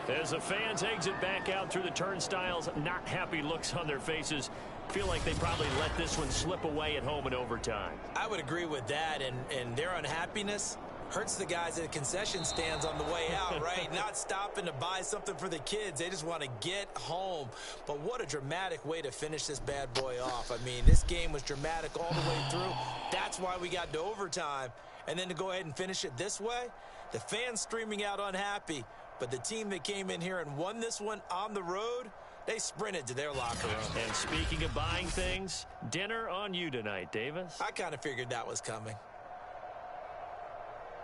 As the fans exit back out through the turnstiles, not happy looks on their faces. Feel like they probably let this one slip away at home in overtime. I would agree with that, and their unhappiness hurts the guys at the concession stands on the way out, right? Not stopping to buy something for the kids. They just want to get home. But what a dramatic way to finish this bad boy off. I mean, this game was dramatic all the way through. That's why we got to overtime. And then to go ahead and finish it this way, the fans streaming out unhappy. But the team that came in here and won this one on the road, they sprinted to their locker room. And speaking of buying things, dinner on you tonight, Davis. I kind of figured that was coming.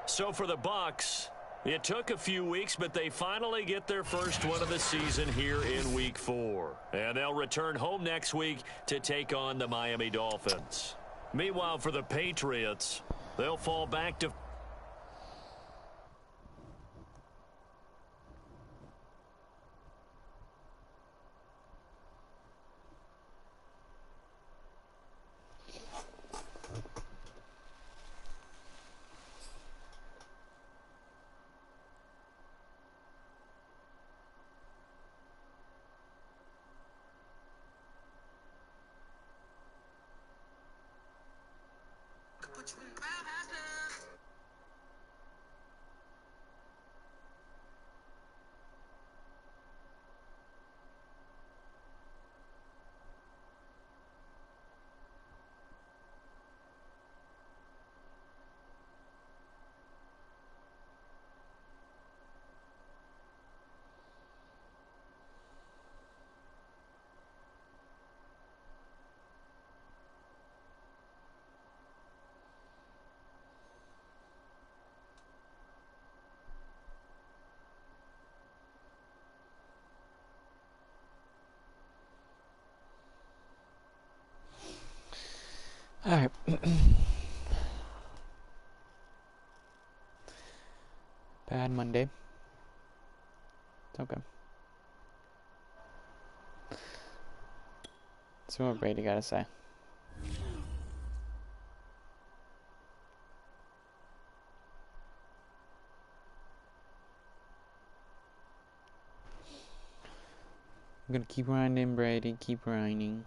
So for the Bucs, it took a few weeks, but they finally get their first one of the season here in Week 4. And they'll return home next week to take on the Miami Dolphins. Meanwhile, for the Patriots, they'll fall back to Alright. Bad Monday. It's okay. Let's see what Brady gotta say. I'm gonna keep grinding, Brady. Keep grinding.